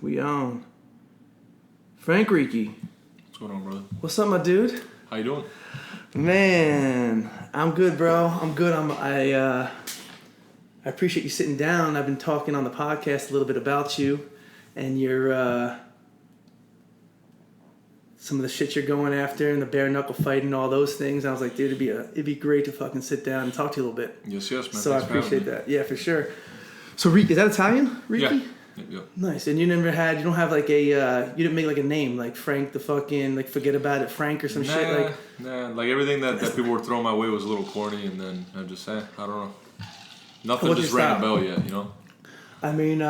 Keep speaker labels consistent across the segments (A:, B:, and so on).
A: We on. Frank Ricchi.
B: What's going on, brother?
A: What's up, my dude?
B: How you doing?
A: Man, I'm good, bro. I'm good. I appreciate you sitting down. I've been talking on the podcast a little bit about you and your some of the shit you're going after and the bare knuckle fight and all those things. And I was like, dude, it'd be great to fucking sit down and talk to you a little bit.
B: Yes, man.
A: So
B: Thanks
A: I appreciate
B: for
A: that. Yeah, for sure. So Ricchi, is that Italian? Ricchi?
B: Yeah.
A: Nice. And you don't have like you didn't make like a name like Frank the fucking like forget about it Frank or some shit like.
B: Nah, like everything that people were throwing my way was a little corny, and then I just I don't know. Nothing just rang a bell yet, you know?
A: I mean,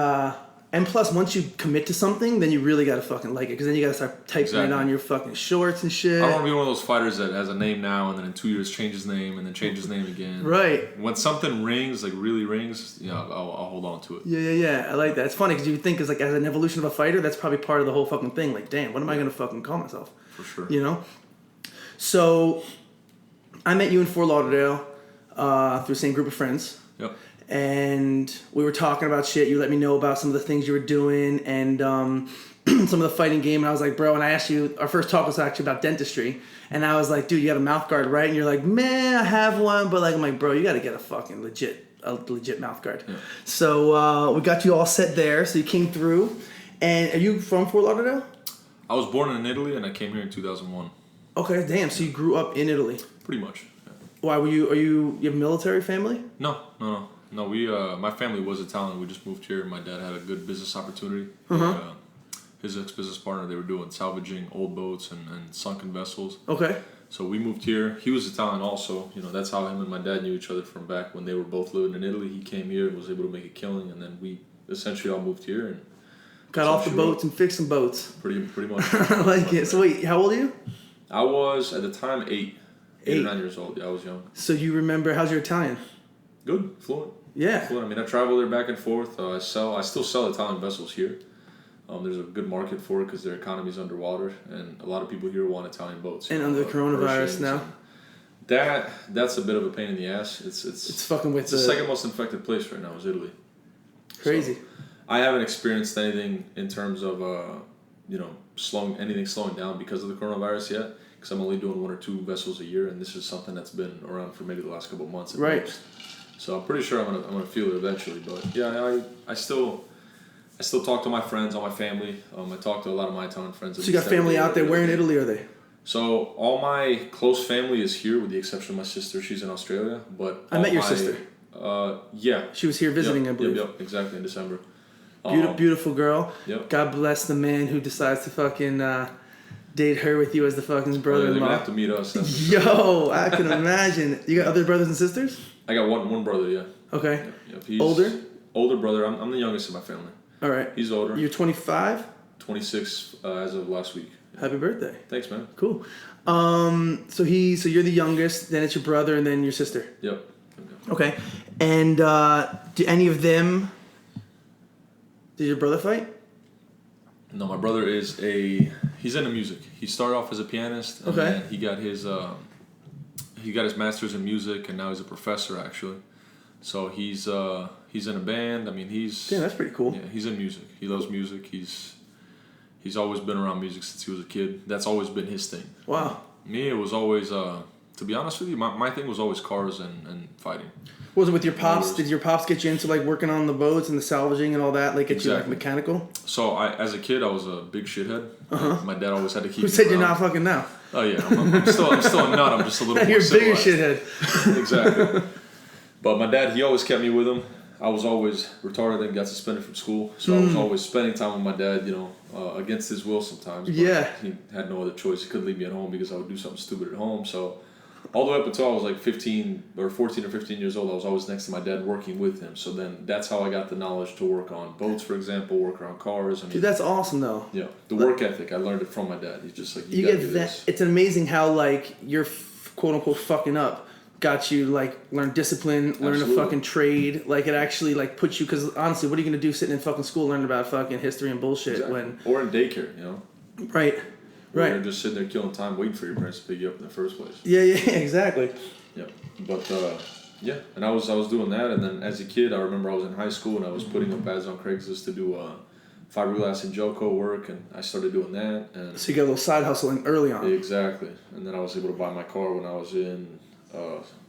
A: and plus, once you commit to something, then you really gotta fucking like it, because then you gotta start typing it on your fucking shorts and shit.
B: I don't want to be one of those fighters that has a name now and then in 2 years changes name and then changes name again.
A: Right.
B: When something rings, like really rings, I'll hold on to it.
A: Yeah. I like that. It's funny because you would think as an evolution of a fighter, that's probably part of the whole fucking thing. Like, damn, what am I gonna fucking call myself?
B: For sure.
A: You know. So, I met you in Fort Lauderdale through the same group of friends.
B: Yep.
A: And we were talking about shit. You let me know about some of the things you were doing and some of the fighting game. And I was like, bro, and I asked you, our first talk was actually about dentistry. And I was like, dude, you got a mouth guard, right? And you're like, man, I have one. But like, I'm like, bro, you got to get a fucking legit mouth guard. Yeah. So we got you all set there. So you came through. And are you from Fort Lauderdale? I
B: was born in Italy and I came here in 2001.
A: Okay, damn. So you grew up in Italy?
B: Pretty much. Yeah.
A: Why you have a military family?
B: No, we my family was Italian. We just moved here. My dad had a good business opportunity. His ex-business partner, they were doing salvaging old boats and sunken vessels. Okay. So we moved here. He was Italian also. You know, that's how him and my dad knew each other from back when they were both living in Italy. He came here and was able to make a killing, and then we essentially all moved here and
A: got off the boats and fixed some boats.
B: Pretty much.
A: I like it. So wait, how old are you?
B: I was at the time 8 or 9 years old. Yeah, I was young.
A: So you remember? How's your Italian?
B: Good, fluent.
A: Yeah.
B: Fluent. I mean, I travel there back and forth. I still sell Italian vessels here. There's a good market for it because their economy's underwater, and a lot of people here want Italian boats.
A: And under the coronavirus now.
B: That's a bit of a pain in the ass. It's
A: fucking with
B: the second most infected place right now is Italy.
A: Crazy.
B: So, I haven't experienced anything in terms of slowing down because of the coronavirus yet. Because I'm only doing 1 or 2 vessels a year, and this is something that's been around for maybe the last couple of months at most. So I'm pretty sure I'm gonna feel it eventually. But yeah, I still talk to my friends, all my family. I talk to a lot of my Italian friends.
A: So you got family out there. Where in Italy are they?
B: So all my close family is here, with the exception of my sister. She's in Australia. But
A: I met your sister.
B: Yeah.
A: She was here visiting, I believe.
B: Yep, exactly, in December.
A: Beautiful girl.
B: Yep.
A: God bless the man who decides to fucking date her with you as the fucking brother-in-law.
B: They're gonna have to meet us.
A: Yo, I can imagine. You got other brothers and sisters?
B: I got one brother, yeah.
A: Okay.
B: Yep. He's
A: older brother?
B: I'm the youngest in my family.
A: All right.
B: He's older.
A: You're 25?
B: 26 as of last week.
A: Happy birthday.
B: Thanks, man.
A: Cool. So you're the youngest, then it's your brother, and then your sister.
B: Yep.
A: Okay. And do any of them... Did your brother fight?
B: No, my brother he's into music. He started off as a pianist, and then he got his master's in music, and now he's a professor actually. So he's in a band. I mean,
A: damn, that's pretty cool.
B: Yeah, he's in music. He loves music. He's always been around music since he was a kid. That's always been his thing.
A: Wow.
B: Me, it was always to be honest with you, my thing was always cars and fighting.
A: Was it with your pops? Did your pops get you into like working on the boats and the salvaging and all that? Like get you like mechanical?
B: So as a kid, I was a big shithead. My dad always had to keep.
A: Who said you're not fucking now?
B: Oh yeah, I'm still a nut. I'm just a little more
A: civilized.
B: You're a bigger shithead. Exactly. But my dad, he always kept me with him. I was always retarded and got suspended from school, so I was always spending time with my dad. Against his will sometimes. But
A: yeah.
B: He had no other choice. He couldn't leave me at home because I would do something stupid at home. So. All the way up until I was like 14 or 15 years old, I was always next to my dad working with him. So then that's how I got the knowledge to work on boats, for example, work around cars. I mean,
A: dude, that's awesome though.
B: Yeah, the work ethic, I learned it from my dad. He's just like, you
A: get that. This. It's amazing how like you're quote unquote fucking up got you like learn discipline, learn a fucking trade. Like it actually like puts you, because honestly, what are you gonna do sitting in fucking school learning about fucking history and bullshit
B: or in daycare,
A: Right. Right.
B: You're just sitting there killing time waiting for your parents to pick you up in the first place.
A: Yeah, exactly.
B: Yeah. But and I was doing that, and then as a kid I remember I was in high school and I was putting up ads on Craigslist to do fiberglass and gel coat work, and I started doing that. And
A: so you got a little side hustling early on.
B: Exactly. And then I was able to buy my car when I was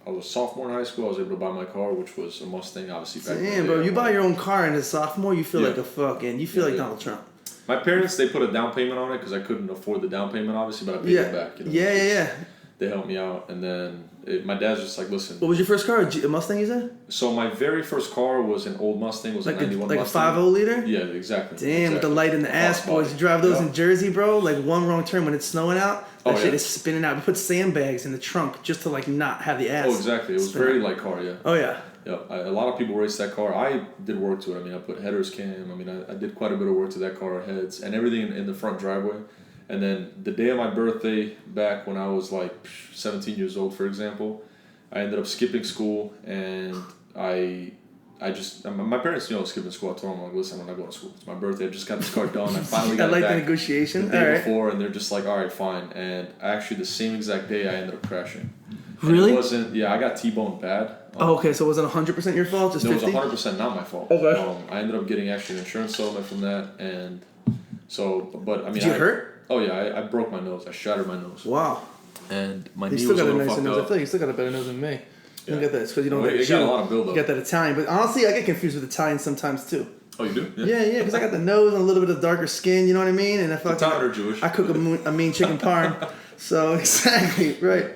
B: I was a sophomore in high school. I was able to buy my car, which was a Mustang, obviously. Back
A: Damn, bro, you buy your own car as a sophomore, you feel like a fucking, you feel like Donald Trump.
B: My parents, they put a down payment on it because I couldn't afford the down payment, obviously, but I paid it back. You know?
A: Yeah.
B: They helped me out, and then my dad's just like, listen.
A: What was your first car? A Mustang, you said?
B: So my very first car was an old Mustang. It was
A: like
B: a 91
A: like
B: Mustang.
A: a 5.0 liter?
B: Yeah, exactly.
A: Damn, with the light in the ass, boys. You drive those in Jersey, bro. Like one wrong turn when it's snowing out, that shit is spinning out. We put sandbags in the trunk just to like not have the ass.
B: Oh, exactly. It was very light car, yeah.
A: Oh, yeah.
B: Yeah, a lot of people race that car. I did work to it. I mean, I put headers cam. I mean, I did quite a bit of work to that car, heads, and everything in the front driveway. And then the day of my birthday, back when I was like 17 years old, for example, I ended up skipping school, and I just, my parents knew I was skipping school. I told them, like, listen, I'm not going to school. It's my birthday. I just got this car done. I finally got it back
A: the negotiation.
B: The day before, and they're just like, all right, fine. And actually, the same exact day, I ended up crashing.
A: Really?
B: It wasn't, I got T-boned bad.
A: Okay, so it wasn't 100% your fault, just 50%?
B: It was 100% not my fault.
A: Okay.
B: I ended up getting actually an insurance settlement from that, and so, but I mean,
A: Did you hurt?
B: Oh yeah, I broke my nose. I shattered my nose.
A: Wow.
B: And my knee
A: still
B: was
A: got
B: a
A: a
B: little
A: nicer
B: fucked
A: nose.
B: up.
A: I feel like you still got a better nose than me. You don't get that. It's because you don't
B: Well,
A: get
B: it got a lot of buildup.
A: You get that Italian, but honestly, I get confused with Italians sometimes too.
B: Oh, you do?
A: Yeah, because I got the nose and a little bit of darker skin. You know what I mean? And I fucking
B: Italian or Jewish?
A: I cook a mean chicken parm. So exactly right.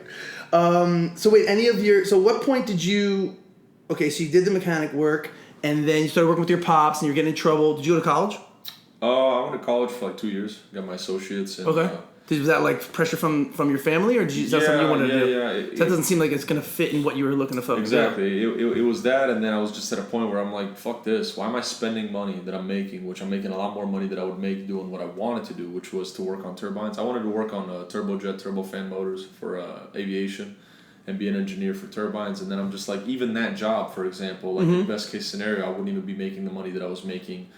A: So wait, so what point did you? Okay, so you did the mechanic work, and then you started working with your pops, and you're getting in trouble. Did you go to college?
B: I went to college for like 2 years. Got my associates. And,
A: okay. Was that like pressure from your family, or is that something you wanted to do?
B: Yeah.
A: That doesn't seem like it's gonna fit in what you were looking to focus.
B: Exactly. It was that, and then I was just at a point where I'm like, fuck this. Why am I spending money that I'm making, which I'm making a lot more money that I would make doing what I wanted to do, which was to work on turbines. I wanted to work on turbojet, turbofan motors for aviation, and be an engineer for turbines. And then I'm just like, even that job, for example, like in best case scenario, I wouldn't even be making the money that I was making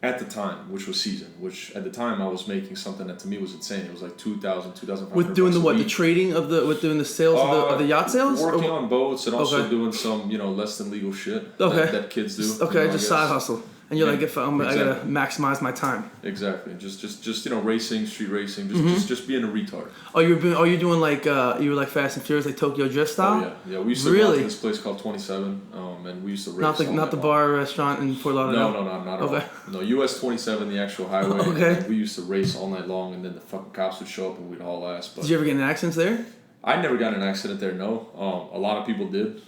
B: at the time, which was season, which at the time I was making something that to me was insane. It was like $2,000
A: with doing the what? The trading of with doing the sales of the yacht sales?
B: Working on boats and also doing some, less than legal shit that kids do.
A: Okay, just side hustle. And you're like, if I gotta maximize my time.
B: Exactly. Just racing, street racing, just being a retard.
A: Oh, you doing like you were like Fast and Furious, like Tokyo Drift style?
B: Oh yeah. We used to go to this place called 27, and we used to race.
A: Not the bar or restaurant in Fort Lauderdale.
B: No, not at all. No, US 27, the actual highway.
A: Okay.
B: And we used to race all night long, and then the fucking cops would show up and we'd haul ass. But
A: did you ever get in accidents there?
B: I never got in an accident there. No. A lot of people did.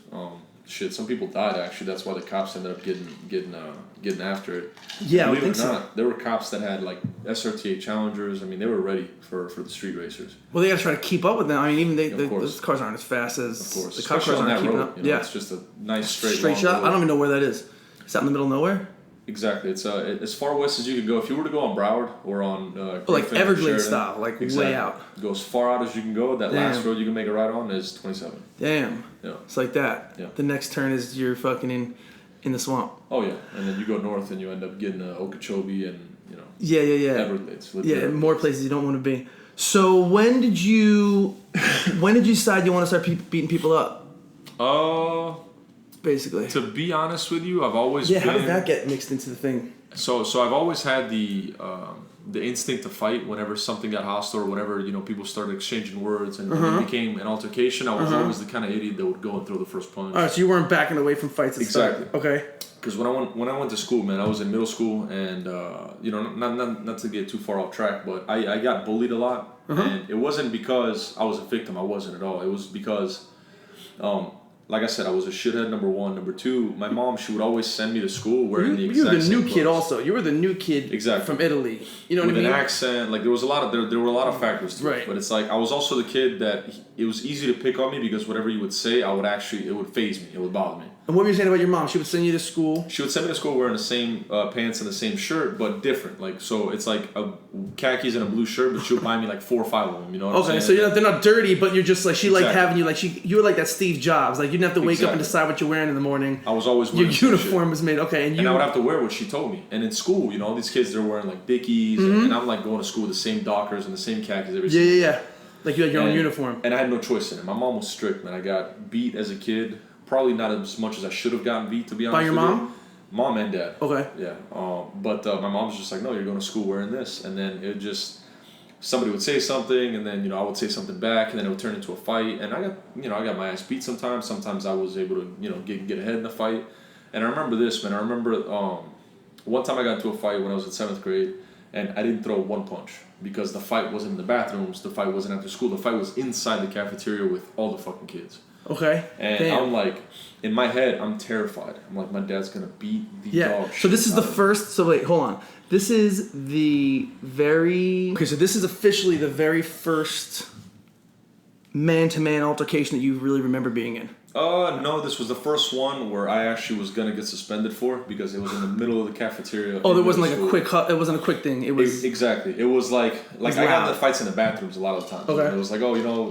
B: Some people died actually. That's why the cops ended up getting after it.
A: Yeah,
B: Believe
A: I think
B: it or
A: so.
B: not, there were cops that had like SRTA Challengers. I mean, they were ready for the street racers.
A: Well, they gotta try to keep up with them. I mean, even those cars aren't as fast as the cop cars aren't keeping up.
B: It's just a nice straight
A: shot.
B: road.
A: I don't even know where that is. Is that in the middle of nowhere?
B: Exactly. It's as far west as you could go. If you were to go on Broward or on
A: like Everglades style, like way out.
B: Go as far out as you can go. That last road you can make a ride on is 27.
A: Damn.
B: Yeah.
A: It's like that.
B: Yeah.
A: The next turn is you're fucking in the swamp.
B: Oh yeah, and then you go north and you end up getting Okeechobee and
A: Yeah.
B: Everglades.
A: More places you don't want to be. So when did you decide you want to start beating people up? Basically.
B: To be honest with you, I've always been...
A: how did that get mixed into the thing?
B: So I've always had the instinct to fight whenever something got hostile or whenever people started exchanging words and it became an altercation. I was always the kind of idiot that would go and throw the first punch.
A: All right, so you weren't backing away from fights.
B: Exactly.
A: Okay.
B: Because when I went to school, man, I was in middle school, and not to get too far off track, but I got bullied a lot, and it wasn't because I was a victim. I wasn't at all. It was because, like I said, I was a shithead. Number one. Number two, my mom, she would always send me to school wearing the exact same clothes. You were the new kid, also.
A: You were the new kid from Italy. You know what I mean?
B: With an accent, like there was a lot of there were a lot of factors to it. But it's like I was also the kid that it was easy to pick on me because whatever you would say, it would faze me. It would bother me.
A: And what were you saying about your mom? She would send you to school? She
B: would send me to school wearing the same pants and the same shirt, but different. Like, so it's like a khakis and a blue shirt, but she would buy me like 4 or 5 of them. You know what I'm saying?
A: So they're not dirty, but you're just like, she liked having you, like you were like that Steve Jobs. Like, you didn't have to wake up and decide what you're wearing in the morning.
B: I was always wearing
A: your uniform was made, and
B: I would have to wear what she told me. And in school, all these kids, they're wearing like Dickies, and I'm like going to school with the same Dockers and the same khakis every single day.
A: Yeah. Like you had your own uniform.
B: And I had no choice in it. My mom was strict, man. I got beat as a kid. Probably not as much as I should have gotten beat, to be honest with you.
A: By your mom?
B: Mom and dad.
A: Okay.
B: Yeah. But my mom was just like, no, you're going to school wearing this. And then it just, somebody would say something, and then, I would say something back, and then it would turn into a fight. And I got my ass beat sometimes. Sometimes I was able to, get ahead in the fight. And I remember this, man. I remember one time I got into a fight when I was in 7th grade, and I didn't throw one punch because the fight wasn't in the bathrooms. The fight wasn't after school. The fight was inside the cafeteria with all the fucking kids.
A: Okay.
B: And
A: damn.
B: I'm like, in my head, I'm terrified. I'm like, my dad's gonna beat the dog shit.
A: So this is the first. So wait, hold on. This is the very. Okay, so this is officially the very first man-to-man altercation that you really remember being in.
B: No, this was the first one where I actually was gonna get suspended for because it was in the middle of the cafeteria.
A: Oh, there wasn't like a quick. It wasn't a quick thing. It was
B: exactly. It was like I got in the fights in the bathrooms a lot of the time.
A: Okay.
B: It was like,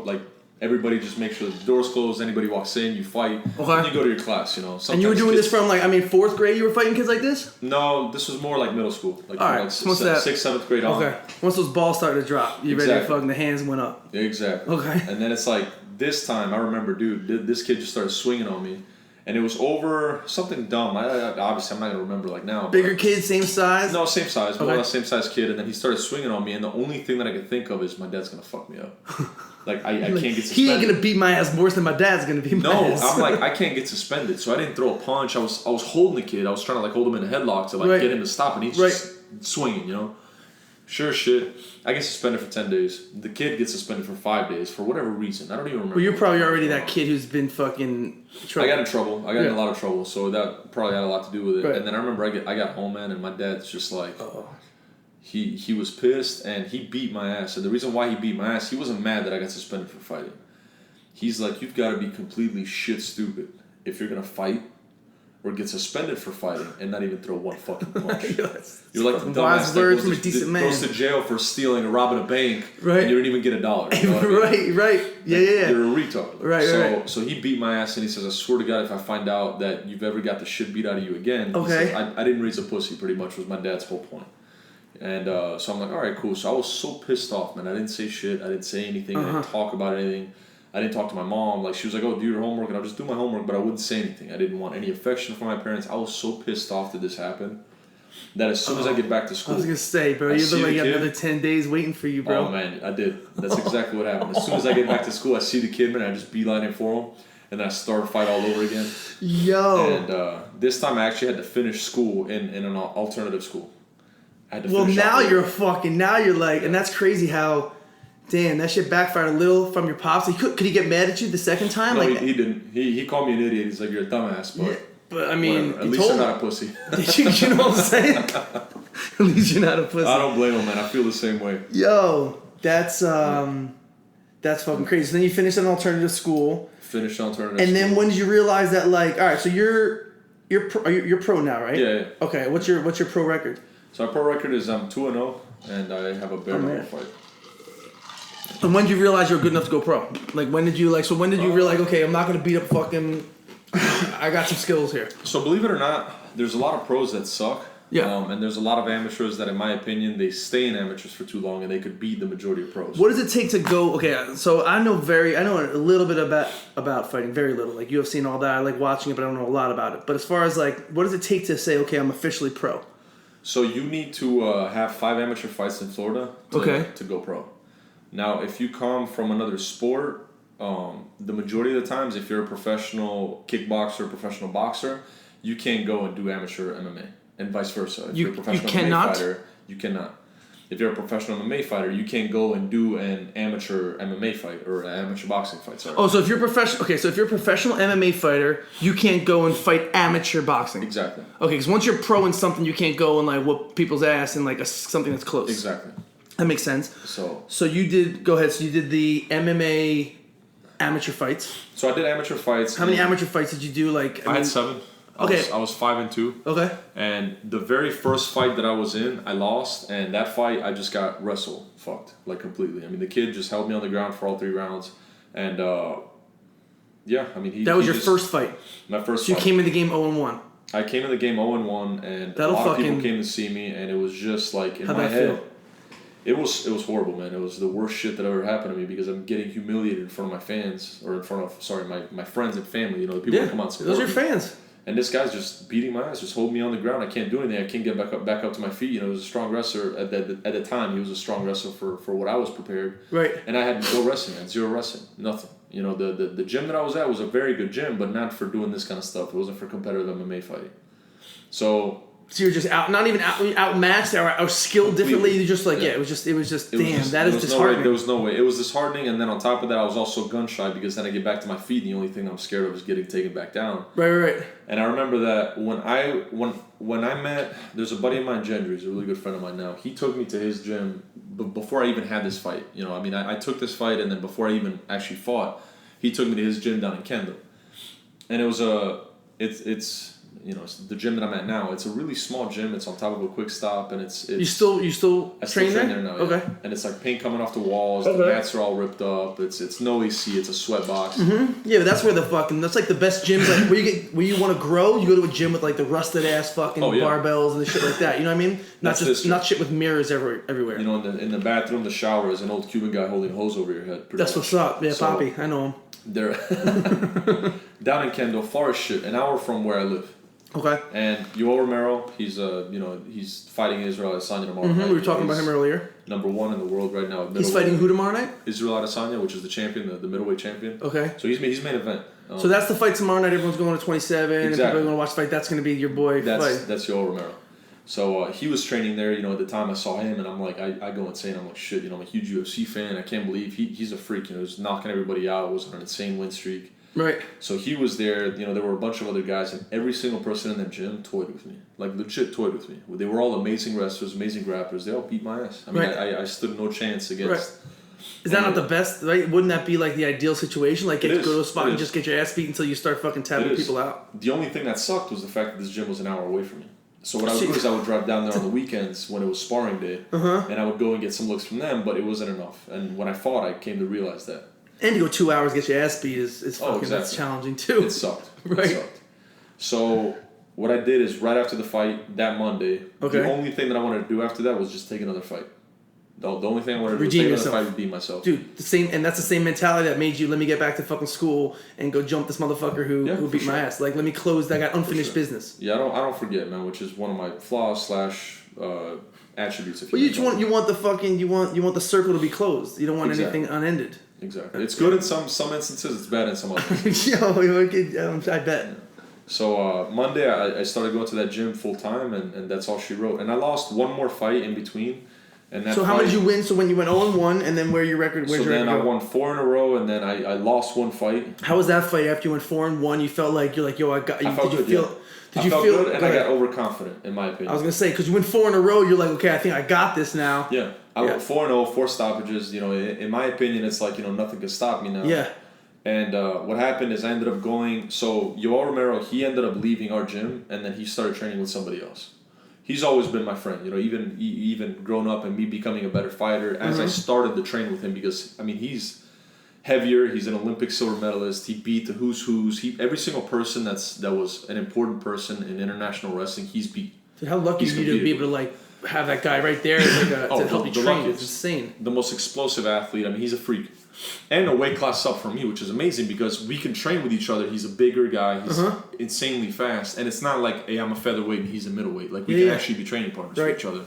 B: like. Everybody just make sure the door's closed. Anybody walks in, you fight.
A: Okay.
B: And you go to your class, Sometimes
A: and you were doing this from 4th grade. You were fighting kids like this?
B: No, this was more like middle school. Like,
A: all right.
B: Like 6th, 7th grade on.
A: Okay. Once those balls started to drop, you ready to fucking the hands went up.
B: Exactly.
A: Okay.
B: And then it's like this time I remember, dude, this kid just started swinging on me, and it was over something dumb. Obviously I'm not gonna remember like now.
A: Bigger kid, same size.
B: No, same size, more or less same size kid, and then he started swinging on me, and the only thing that I could think of is my dad's gonna fuck me up. Like I can't get suspended.
A: He ain't gonna beat my ass worse than my dad's gonna beat my ass.
B: No, I'm like, I can't get suspended, so I didn't throw a punch. I was holding the kid. I was trying to hold him in a headlock to get him to stop, and he's just swinging, Sure shit. I get suspended for 10 days. The kid gets suspended for 5 days for whatever reason. I don't even remember.
A: Well, you're probably already that kid who's been fucking trouble.
B: I got in trouble. I got in a lot of trouble, so that probably had a lot to do with it.
A: Right.
B: And then I remember I got home, man, and my dad's just like, he was pissed, and he beat my ass. And the reason why he beat my ass, he wasn't mad that I got suspended for fighting. He's like, you've got to be completely shit stupid if you're going to fight or get suspended for fighting and not even throw one fucking punch. You're like the dumbass that goes to jail for stealing or robbing a bank, and you don't even get $1.
A: Right. Yeah.
B: You're a retard.
A: Right.
B: So he beat my ass, and he says, I swear to God, if I find out that you've ever got the shit beat out of you again, he says, I didn't raise a pussy, pretty much, was my dad's whole point. And so I'm like, all right, cool. So I was so pissed off, man. I didn't say shit. I didn't say anything. I didn't talk about anything. I didn't talk to my mom. Like, she was like, oh, do your homework. And I'll just do my homework, but I wouldn't say anything. I didn't want any affection from my parents. I was so pissed off that this happened that as soon as I get back to school.
A: I was going to say, bro, you look like you have another 10 days waiting for you, bro.
B: Oh, man, I did. That's exactly what happened. As soon as I get back to school, I see the kid, man, and I just beeline it for him. And then I start a fight all over again.
A: Yo.
B: And this time I actually had to finish school in an alternative school. I had to
A: well,
B: finish
A: now you're like, and that's crazy how, damn, that shit backfired a little from your pops. Could he get mad at you the second time?
B: No, he didn't. He called me an idiot. He's like, you're a dumbass, but...
A: Yeah, but I mean...
B: At least you're not a pussy.
A: You know what I'm saying? At least you're not a pussy.
B: I don't blame him, man. I feel the same way.
A: Yo, that's fucking crazy. So then you finished an alternative school.
B: Finished alternative
A: and
B: school.
A: then when did you realize that, like, all right, so you're pro now, right?
B: Yeah.
A: Okay, what's your pro record?
B: So my pro record is I'm 2-0, and I have a bare knuckle fight.
A: And when did you realize you were good enough to go pro? Like, when did you realize, okay, I'm not going to beat up fucking... I got some skills here.
B: So believe it or not, there's a lot of pros that suck.
A: Yeah.
B: And there's a lot of amateurs that, in my opinion, they stay in amateurs for too long and they could beat the majority of pros.
A: What does it take to go... Okay, so I know a little bit about fighting, very little. Like, UFC and all that. I like watching it, but I don't know a lot about it. But as far as, like, what does it take to say, okay, I'm officially pro?
B: So you need to have 5 amateur fights in Florida to go pro. Now, if you come from another sport, the majority of the times, if you're a professional kickboxer, professional boxer, you can't go and do amateur MMA, and vice versa. If you're a professional MMA fighter, you cannot. If you're a professional MMA fighter, you can't go and do an amateur MMA fight or an amateur boxing fight. Sorry.
A: Oh, so if you're professional, so if you're a professional MMA fighter, you can't go and fight amateur boxing.
B: Exactly.
A: Okay, because once you're pro in something, you can't go and like whoop people's ass in like something that's close.
B: Exactly.
A: That makes sense. So you did. Go ahead. So you did the MMA amateur fights.
B: So I did amateur fights.
A: How many amateur fights did you do? Like
B: I had 7. I was 5-2.
A: Okay.
B: And the very first fight that I was in, I lost, and that fight I just got fucked like completely. I mean, the kid just held me on the ground for all 3 rounds, and yeah, I mean
A: that was your first fight.
B: My first.
A: So you came in the game 0-1.
B: I came in the game 0-1, and a lot of people came to see me, and it was just like in my head. Feel? It was horrible, man. It was the worst shit that ever happened to me because I'm getting humiliated in front of my fans or in front of my friends and family. You know, the people that come out and support
A: those are your fans.
B: And this guy's just beating my ass, just holding me on the ground. I can't do anything. I can't get back up to my feet. You know, he was a strong wrestler at the time. He was a strong wrestler for what I was prepared.
A: Right.
B: And I had no wrestling. I had zero wrestling. Nothing. You know, the gym that I was at was a very good gym, but not for doing this kind of stuff. It wasn't for competitive MMA fighting. So you're just not even outmatched or skilled differently. You just it was just damn, that is disheartening. There was no way. It was disheartening, and then on top of that, I was also gun shy because then I get back to my feet, and the only thing I'm scared of is getting taken back down. Right. And I remember that when I met, there's a buddy of mine, Gendry, he's a really good friend of mine now. He took me to his gym before I even had this fight. You know, I mean, I took this fight, and then before I even actually fought, he took me to his gym down in Kendall, and it was it's. You know, it's the gym that I'm at now. It's a really small gym. It's on top of a quick stop, and it's you still train there now. Okay. Yeah. And it's like paint coming off the walls. Okay. The mats are all ripped up. It's no AC. It's a sweat box. Mm-hmm. Yeah, but that's where that's like the best gyms. Like where you want to grow, you go to a gym with like the rusted ass fucking barbells and the shit like that. You know what I mean? Not shit with mirrors everywhere. You know, in the bathroom, the shower is an old Cuban guy holding a hose over your head. That's much. What's up. Yeah, so, Poppy. I know him. They're down in Kendall, far as shit, an hour from where I live. Okay. And Yoel Romero, he's fighting Israel Adesanya tomorrow night. We were talking about him earlier. Number 1 in the world right now. He's fighting who tomorrow night? Israel Adesanya, which is the champion, the middleweight champion. Okay. So he's main event. So that's the fight tomorrow night. Everyone's going to 27. Exactly. And people are going to watch the fight. That's going to be your boy. That's Yoel Romero. So he was training there. You know, at the time I saw him, and I'm like, I go insane. I'm like, shit. You know, I'm a huge UFC fan. I can't believe he's a freak. You know, he's knocking everybody out. It was on an insane win streak. Right. So he was there, you know, there were a bunch of other guys, and every single person in that gym toyed with me. Like, legit toyed with me. They were all amazing wrestlers, amazing grapplers. They all beat my ass. I mean, I stood no chance against... Right. Is that not the best, right? Wouldn't that be, like, the ideal situation? Like, go to a spot and just get your ass beat until you start fucking tapping people out? The only thing that sucked was the fact that this gym was an hour away from me. So what I would do is I would drive down there on the weekends when it was sparring day, and I would go and get some looks from them, but it wasn't enough. And when I fought, I came to realize that. And to go 2 hours get your ass beat is fucking that's challenging too. It sucked. Right. It sucked. So what I did is right after the fight that Monday, the only thing that I wanted to do after that was just take another fight. The only thing I wanted to do was take another fight and redeem myself. Dude, that's the same mentality that made you let me get back to fucking school and go jump this motherfucker who beat my ass. Like, let me close that guy unfinished business. Yeah, I don't forget, man, which is one of my flaws / attributes. Well, you want the circle to be closed. You don't want anything unended. Exactly. It's good in some instances. It's bad in some others. I bet. So Monday, I started going to that gym full time, and that's all she wrote. And I lost one more fight in between. And that how did you win? So when you went 0-1, and then where's your record? I won 4 in a row, and then I lost one fight. How was that fight after you went 4-1? You felt like you're like, yo, I got you. I felt good. Did you feel good, and I got overconfident, in my opinion. I was gonna say, because you win 4 in a row, you're like, okay, I think I got this now. Yeah, I went 4-0, 4 stoppages. You know, in my opinion, it's like, you know, nothing can stop me now. Yeah. And what happened is I ended up going. So Yoel Romero, he ended up leaving our gym, and then he started training with somebody else. He's always been my friend, you know, even grown up and me becoming a better fighter as I started to train with him, because I mean he's heavier. He's an Olympic silver medalist. He beat the who's. Every single person that was an important person in international wrestling, he's beat. Dude, how lucky you to be able to like have that guy right there to help you train. It's insane. The most explosive athlete. I mean, he's a freak. And a weight class up from me, which is amazing because we can train with each other. He's a bigger guy. He's insanely fast. And it's not like, hey, I'm a featherweight and he's a middleweight. Like, we can actually be training partners for each other.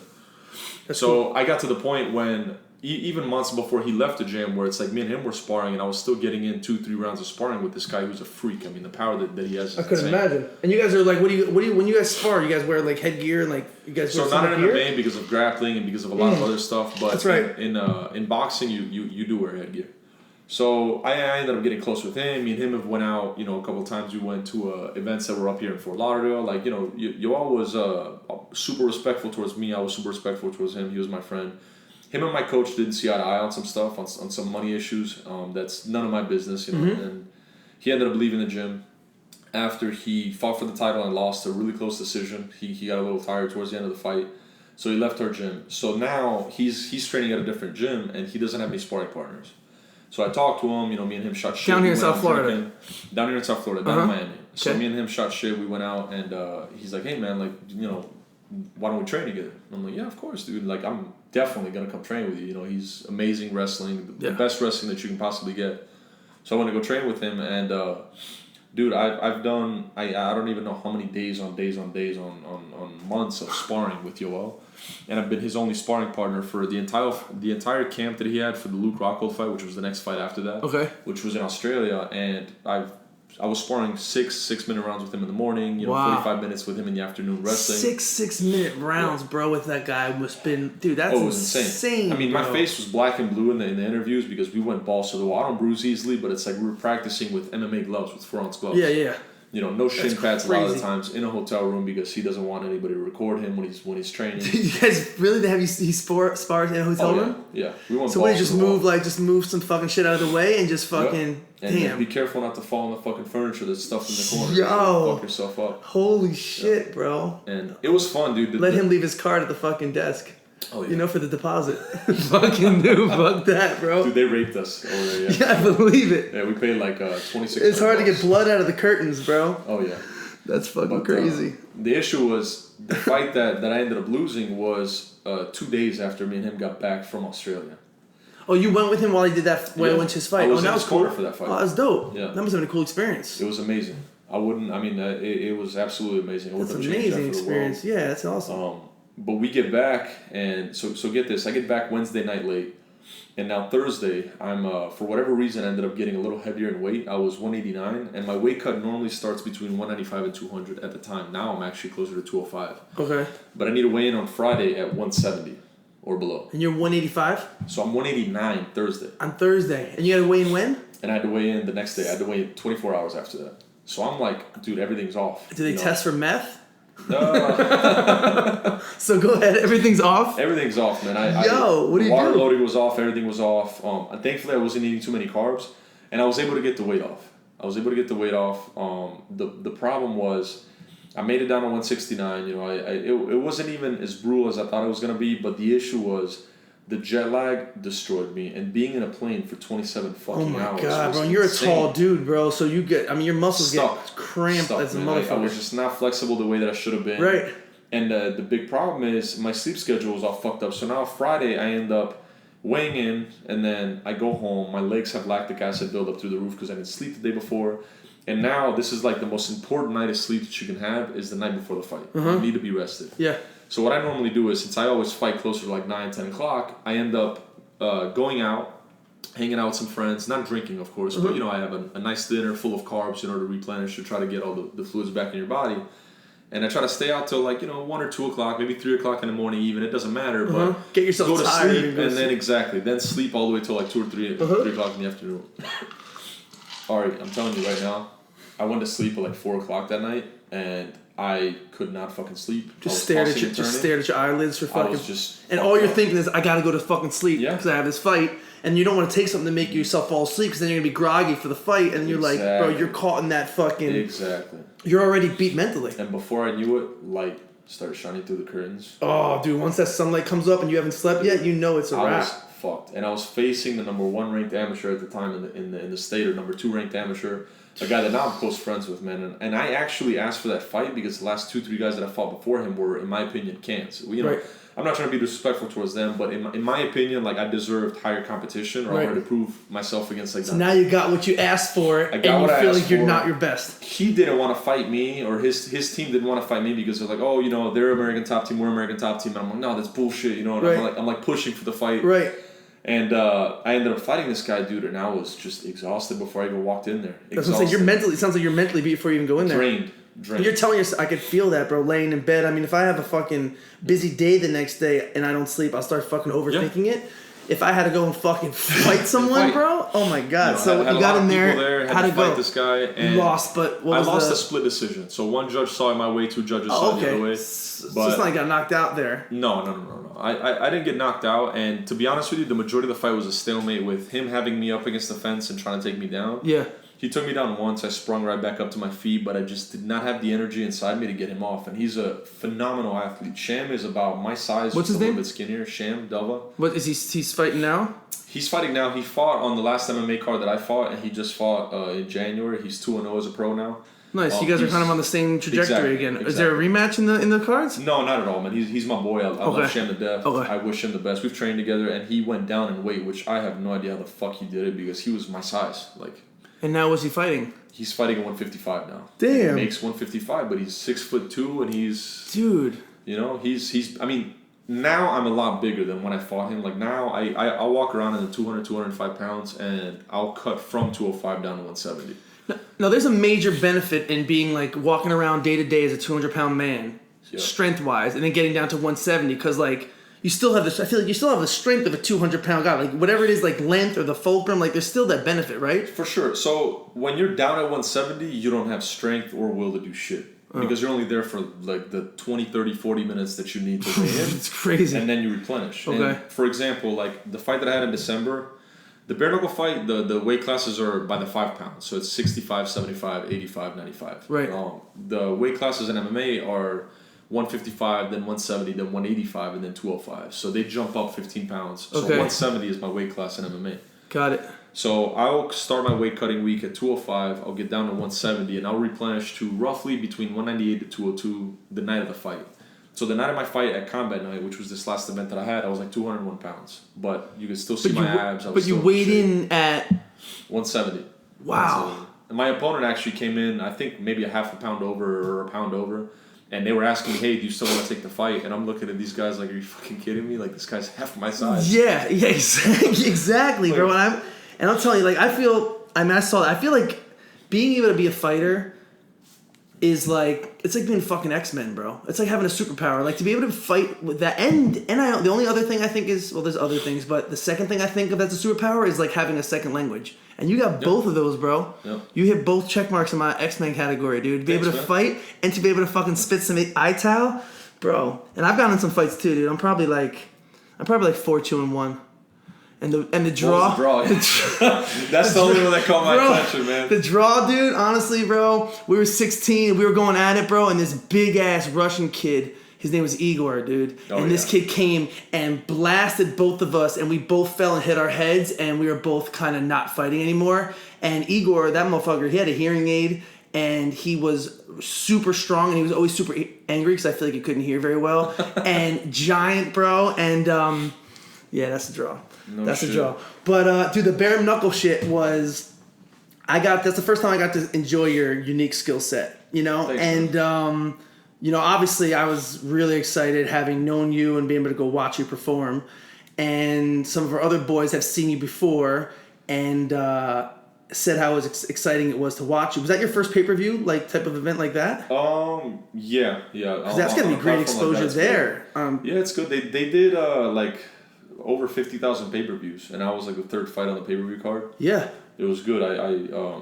B: That's cool. I got to the point when, even months before he left the gym, where it's like me and him were sparring, and I was still getting in 2-3 rounds of sparring with this guy who's a freak. I mean, the power that he has is insane. Imagine. And you guys are like, when you guys spar, you guys wear like headgear and like, you guys wear not in MMA because of grappling and because of a lot of other stuff, but that's right. In boxing, you do wear headgear. So I ended up getting close with him. Me and him have went out, you know, a couple of times. We went to events that were up here in Fort Lauderdale. Like, you know, Yoel was super respectful towards me. I was super respectful towards him. He was my friend. Him and my coach didn't see eye to eye on some stuff, on some money issues. That's none of my business, you know. And he ended up leaving the gym after he fought for the title and lost a really close decision. He got a little tired towards the end of the fight. So he left our gym. So now he's training at a different gym, and he doesn't have any sparring partners. So I talked to him, you know, me and him shot shit. Down here in South Florida. Down here in South Florida, down in Miami. So me and him shot shit. We went out, and he's like, hey, man, like, you know, why don't we train together? And I'm like, yeah, of course, dude. Like, I'm definitely going to come train with you. You know, he's amazing wrestling, the best wrestling that you can possibly get. So I want to go train with him, and Dude, I've done I don't even know how many days on months of sparring with Yoel, and I've been his only sparring partner for the entire camp that he had for the Luke Rockhold fight, which was the next fight after that.
A: Okay.
B: Which was in Australia, and I was sparring 6-minute rounds with him in the morning, 45 minutes with him in the afternoon wrestling.
A: 6-minute rounds, bro, with that guy must been, dude, that's insane.
B: I mean,
A: bro.
B: my face was black and blue in the interviews because we went balls to the wall. I don't bruise easily, but it's like we were practicing with MMA gloves, with 4-ounce gloves.
A: Yeah.
B: No shin pads a lot of the times in a hotel room because he doesn't want anybody to record him when he's training.
A: You guys really have he spars in a hotel room?
B: Yeah, we went.
A: So what, just move some fucking shit out of the way and just fucking
B: and be careful not to fall on the fucking furniture that's stuffed in the corner.
A: Yo,
B: fuck yourself up.
A: Holy shit, bro.
B: And it was fun, dude.
A: Let him leave his card at the fucking desk.
B: Oh, yeah.
A: For the deposit. Fucking dude, fuck that, bro.
B: Dude, they raped us over there,
A: Yeah, I believe it.
B: Yeah, we paid like $26.
A: It's hard to get blood out of the curtains, bro.
B: Oh, yeah.
A: That's fucking crazy.
B: The issue was, the fight that I ended up losing was 2 days after me and him got back from Australia.
A: Oh, you went with him while he did that, while he went to his fight?
B: I was
A: that was
B: cool
A: for
B: that fight.
A: Oh, that's dope.
B: Yeah.
A: That must have been a cool experience.
B: It was amazing. It was absolutely amazing.
A: That's an amazing experience. Yeah, that's awesome.
B: But we get back, and so get this. I get back Wednesday night late, and now Thursday, I'm for whatever reason I ended up getting a little heavier in weight. I was 189, and my weight cut normally starts between 195 and 200 at the time. Now I'm actually closer to 205.
A: Okay.
B: But I need to weigh in on Friday at 170 or below.
A: And you're 185?
B: So I'm 189 Thursday.
A: On Thursday, and you got to weigh in when?
B: And I had to weigh in the next day. I had to weigh in 24 hours after that. So I'm like, dude, everything's off.
A: Do they test for meth?
B: No.
A: So go ahead. Everything's off?
B: Everything's off, man.
A: What do you do?
B: Water loading was off. Everything was off. Thankfully, I wasn't eating too many carbs, and I was able to get the weight off. The problem was, I made it down to 169. It wasn't even as brutal as I thought it was gonna be. But the issue was, the jet lag destroyed me, and being in a plane for 27 fucking hours.
A: Oh my god, bro! You're
B: insane.
A: a tall dude, bro. So your muscles get cramped as a motherfucker.
B: I was just not flexible the way that I should have been.
A: Right.
B: And the big problem is my sleep schedule was all fucked up. So now Friday I end up weighing in, and then I go home. My legs have lactic acid buildup through the roof because I didn't sleep the day before. And now this is like the most important night of sleep that you can have is the night before the fight. You need to be rested.
A: Yeah.
B: So what I normally do is, since I always fight closer to like 9, 10 o'clock, I end up going out, hanging out with some friends, not drinking, of course, but I have a nice dinner full of carbs in order to replenish, to try to get all the fluids back in your body. And I try to stay out till 1 or 2 o'clock, maybe 3 o'clock in the morning even. It doesn't matter, but
A: get yourself
B: go to
A: tired
B: sleep, and then sleep all the way till 2 or 3 o'clock in the afternoon. Alright, I'm telling you right now, I went to sleep at 4 o'clock that night, and I could not fucking sleep.
A: Just stared at your eyelids for fucking.
B: I was just.
A: And all you're thinking is, I gotta go to fucking sleep because I have this fight, and you don't want to take something to make yourself fall asleep because then you're gonna be groggy for the fight, and you're like, bro, you're caught in that fucking.
B: Exactly.
A: You're already beat mentally.
B: And before I knew it, light started shining through the curtains.
A: Oh, dude! Once that sunlight comes up and you haven't slept yet, you know it's a wrap.
B: I was fucked, and I was facing the number 1 ranked amateur at the time in the state, or number 2 ranked amateur. A guy that now I'm close friends with, man. And I actually asked for that fight because the last 2-3 guys that I fought before him were, in my opinion, cans. Right. I'm not trying to be disrespectful towards them, but in my opinion, I deserved higher competition, or I wanted to prove myself against
A: So now you got what you asked for, and you feel like you're not your best.
B: He didn't want to fight me, or his team didn't want to fight me because they're like, oh, they're American top team, we're American top team. And I'm like, no, that's bullshit, And I'm pushing for the fight. Right. And I ended up fighting this guy, dude, and I was just exhausted before I even walked in there.
A: That's what I'm saying. It sounds like you're mentally beat before you even go in there.
B: Drained.
A: And you're telling yourself, I could feel that, bro, laying in bed. I mean, if I have a fucking busy day the next day and I don't sleep, I'll start fucking overthinking it. If I had to go and fucking fight someone, bro, oh my god. So you got in there,
B: had to fight this guy, and
A: you lost, but
B: I lost a split decision. So 1 judge saw it my way, 2 judges saw it the other way.
A: So it's not like I got knocked out there.
B: No. I didn't get knocked out, and to be honest with you, the majority of the fight was a stalemate with him having me up against the fence and trying to take me down. Yeah. He took me down once. I sprung right back up to my feet, but I just did not have the energy inside me to get him off. And he's a phenomenal athlete. Sham is about my size.
A: What's his name?
B: A little bit skinnier. Sham Delva.
A: What is he? He's fighting now?
B: He's fighting now. He fought on the last MMA card that I fought, and he just fought in January. He's 2-0 as a pro now.
A: Nice. You guys are kind of on the same trajectory again. Exactly. Is there a rematch in the cards?
B: No, not at all, man. He's my boy. I love Sham to death. Okay. I wish him the best. We've trained together, and he went down in weight, which I have no idea how the fuck he did it because he was my size.
A: And now what's he fighting?
B: He's fighting at 155 now.
A: Damn.
B: He makes 155, but he's 6'2" and he's...
A: Dude.
B: You know, he's... I mean, now I'm a lot bigger than when I fought him. Like now, I'll walk around in the 200, 205 pounds and I'll cut from 205 down to 170.
A: No, there's a major benefit in being like walking around day to day as a 200-pound man, strength-wise, and then getting down to 170 because like... You still have this. I feel like you still have the strength of a 200-pound guy. Like whatever it is, like length or the fulcrum, like there's still that benefit, right?
B: For sure. So when you're down at 170, you don't have strength or will to do shit because you're only there for like the 20, 30, 40 minutes that you need to weigh in.
A: It's crazy.
B: And then you replenish.
A: Okay.
B: And for example, like the fight that I had in December, the bare knuckle fight, the weight classes are by the 5 pounds. So it's 65, 75, 85, 95.
A: Right.
B: The weight classes in MMA are 155, then 170, then 185, and then 205. So they jump up 15 pounds. So 170 is my weight class in MMA.
A: Got it.
B: So I'll start my weight cutting week at 205. I'll get down to 170, and I'll replenish to roughly between 198 to 202 the night of the fight. So the night of my fight at Combat Night, which was this last event that I had, I was like 201 pounds. But you can still see my abs.
A: But you weighed in at...
B: 170.
A: Wow.
B: 170. And my opponent actually came in, I think maybe a half a pound over or a pound over. And they were asking me, hey, do you still want to take the fight? And I'm looking at these guys like, are you fucking kidding me? Like, this guy's half my size.
A: Yeah, exactly, like, bro. And I'm telling you, like, I saw that. I feel like being able to be a fighter is like, it's like being fucking X-Men, bro. It's like having a superpower. Like, to be able to fight with that. The only other thing I think is, well, there's other things, but the second thing I think of that's a superpower is like having a second language. And you got both of those, bro. Yep. You hit both check marks in my X-Men category, dude. To be able to fight and to be able to fucking spit some eye-towel, bro. And I've gotten in some fights too, dude. I'm probably like 4-2-1. And the draw.
B: What was the draw? That's the only one that caught my attention, man. The
A: draw, dude, honestly, bro, we were 16, we were going at it, bro, and this big-ass Russian kid, his name was Igor, dude. This kid came and blasted both of us, and we both fell and hit our heads, and we were both kind of not fighting anymore. And Igor, that motherfucker, he had a hearing aid, and he was super strong, and he was always super angry because I feel like he couldn't hear very well. And giant, bro, and yeah, that's the draw. That's a draw. But dude, the bare knuckle shit was, that's the first time I got to enjoy your unique skill set, you know?
B: Thanks,
A: and you know, obviously I was really excited having known you and being able to go watch you perform. And some of our other boys have seen you before and said how exciting it was to watch you. Was that your first pay-per-view, like type of event like that?
B: Yeah.
A: Because that's gonna be great exposure there.
B: Yeah, it's good. They did like over 50,000 pay-per-views, and I was like the third fight on the pay-per-view card.
A: Yeah.
B: It was good. I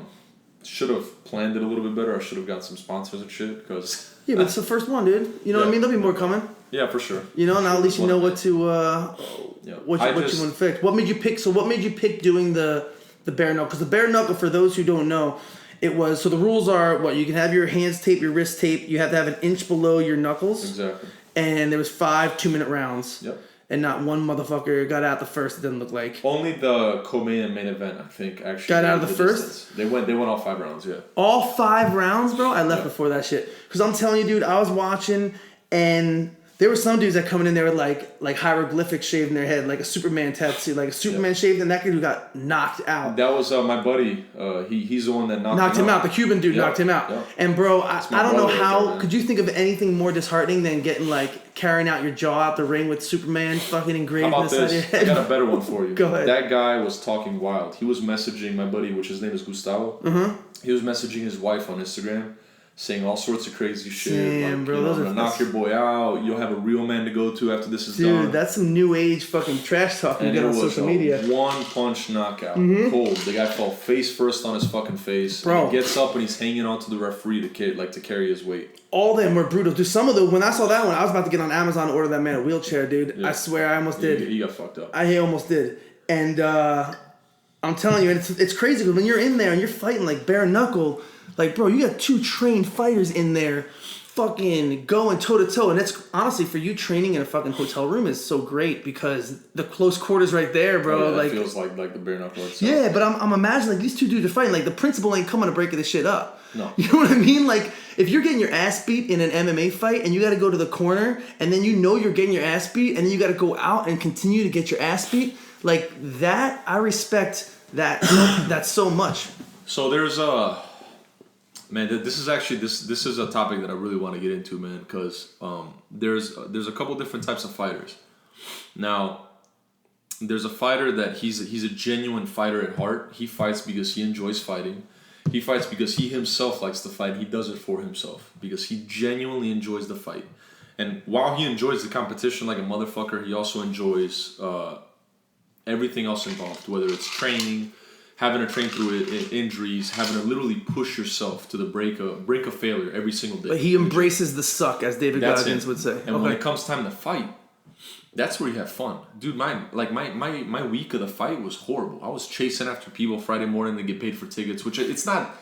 B: should have planned it a little bit better. I should have got some sponsors and shit because.
A: Yeah, but it's the first one, dude. You know what I mean? There'll be more coming.
B: Yeah, for sure.
A: You know, now at least you know what to what you want to fix. What made you pick? So what made you pick doing the bare knuckle? Because the bare knuckle, for those who don't know, it was, so the rules are what, you can have your hands taped, your wrist taped. You have to have an inch below your knuckles. Exactly. And there was 5 2-minute rounds.
B: Yep.
A: And not one motherfucker got out the first. It doesn't look like.
B: Only the co-main event, I think, actually
A: got out of the first.
B: Distance. They went all 5 rounds. Yeah.
A: All 5 rounds, bro. I left before that shit because I'm telling you, dude. I was watching, and there were some dudes that coming in there with like hieroglyphics shaved in their head, like a Superman tattoo, like a Superman shaved, and that kid who got knocked out.
B: That was my buddy. He's the one that knocked
A: him out. The Cuban dude knocked him out. Yep. And bro, I don't know how. Could you think of anything more disheartening than getting carrying out your jaw out the ring with Superman fucking engraved in the side of your head?
B: I got a better one for you.
A: Go ahead.
B: That guy was talking wild. He was messaging my buddy, which his name is Gustavo. Mm-hmm. He was messaging his wife on Instagram, saying all sorts of crazy shit.
A: Damn, bro,
B: I'm gonna knock your boy out. You'll have a real man to go to after this is done.
A: Dude, that's some new age fucking trash talk you get on social media.
B: One punch knockout. Mm-hmm. Cold. The guy fell face first on his fucking face. Bro. He gets up and he's hanging on to the referee to carry his weight.
A: All of them were brutal. Dude, some of them, when I saw that one, I was about to get on Amazon and order that man a wheelchair, dude. Yeah. I swear I almost did.
B: He got fucked up.
A: I almost did. And I'm telling you, it's crazy because when you're in there and you're fighting like bare knuckle, like, bro, you got 2 trained fighters in there fucking going toe-to-toe. And that's, honestly, for you training in a fucking hotel room is so great because the close quarters right there, bro.
B: Oh, yeah, that feels like the bare knuckle itself.
A: Yeah, but I'm imagining, these 2 dudes are fighting. Like, the principal ain't coming to break this shit up.
B: No.
A: You know what I mean? Like, if you're getting your ass beat in an MMA fight and you got to go to the corner and then you know you're getting your ass beat and then you got to go out and continue to get your ass beat, like, that, I respect that so much.
B: So there's man, this is actually this is a topic that I really want to get into, man, because there's a couple different types of fighters. Now, there's a fighter that he's a genuine fighter at heart. He fights because he enjoys fighting. He fights because he himself likes to fight. He does it for himself because he genuinely enjoys the fight. And while he enjoys the competition like a motherfucker, he also enjoys everything else involved, whether it's training, having to train through injuries, having to literally push yourself to the brink of failure every single day.
A: But he embraces the suck, as David Goggins would say.
B: And when it comes time to fight, that's where you have fun. Dude, my week of the fight was horrible. I was chasing after people Friday morning to get paid for tickets, which it's not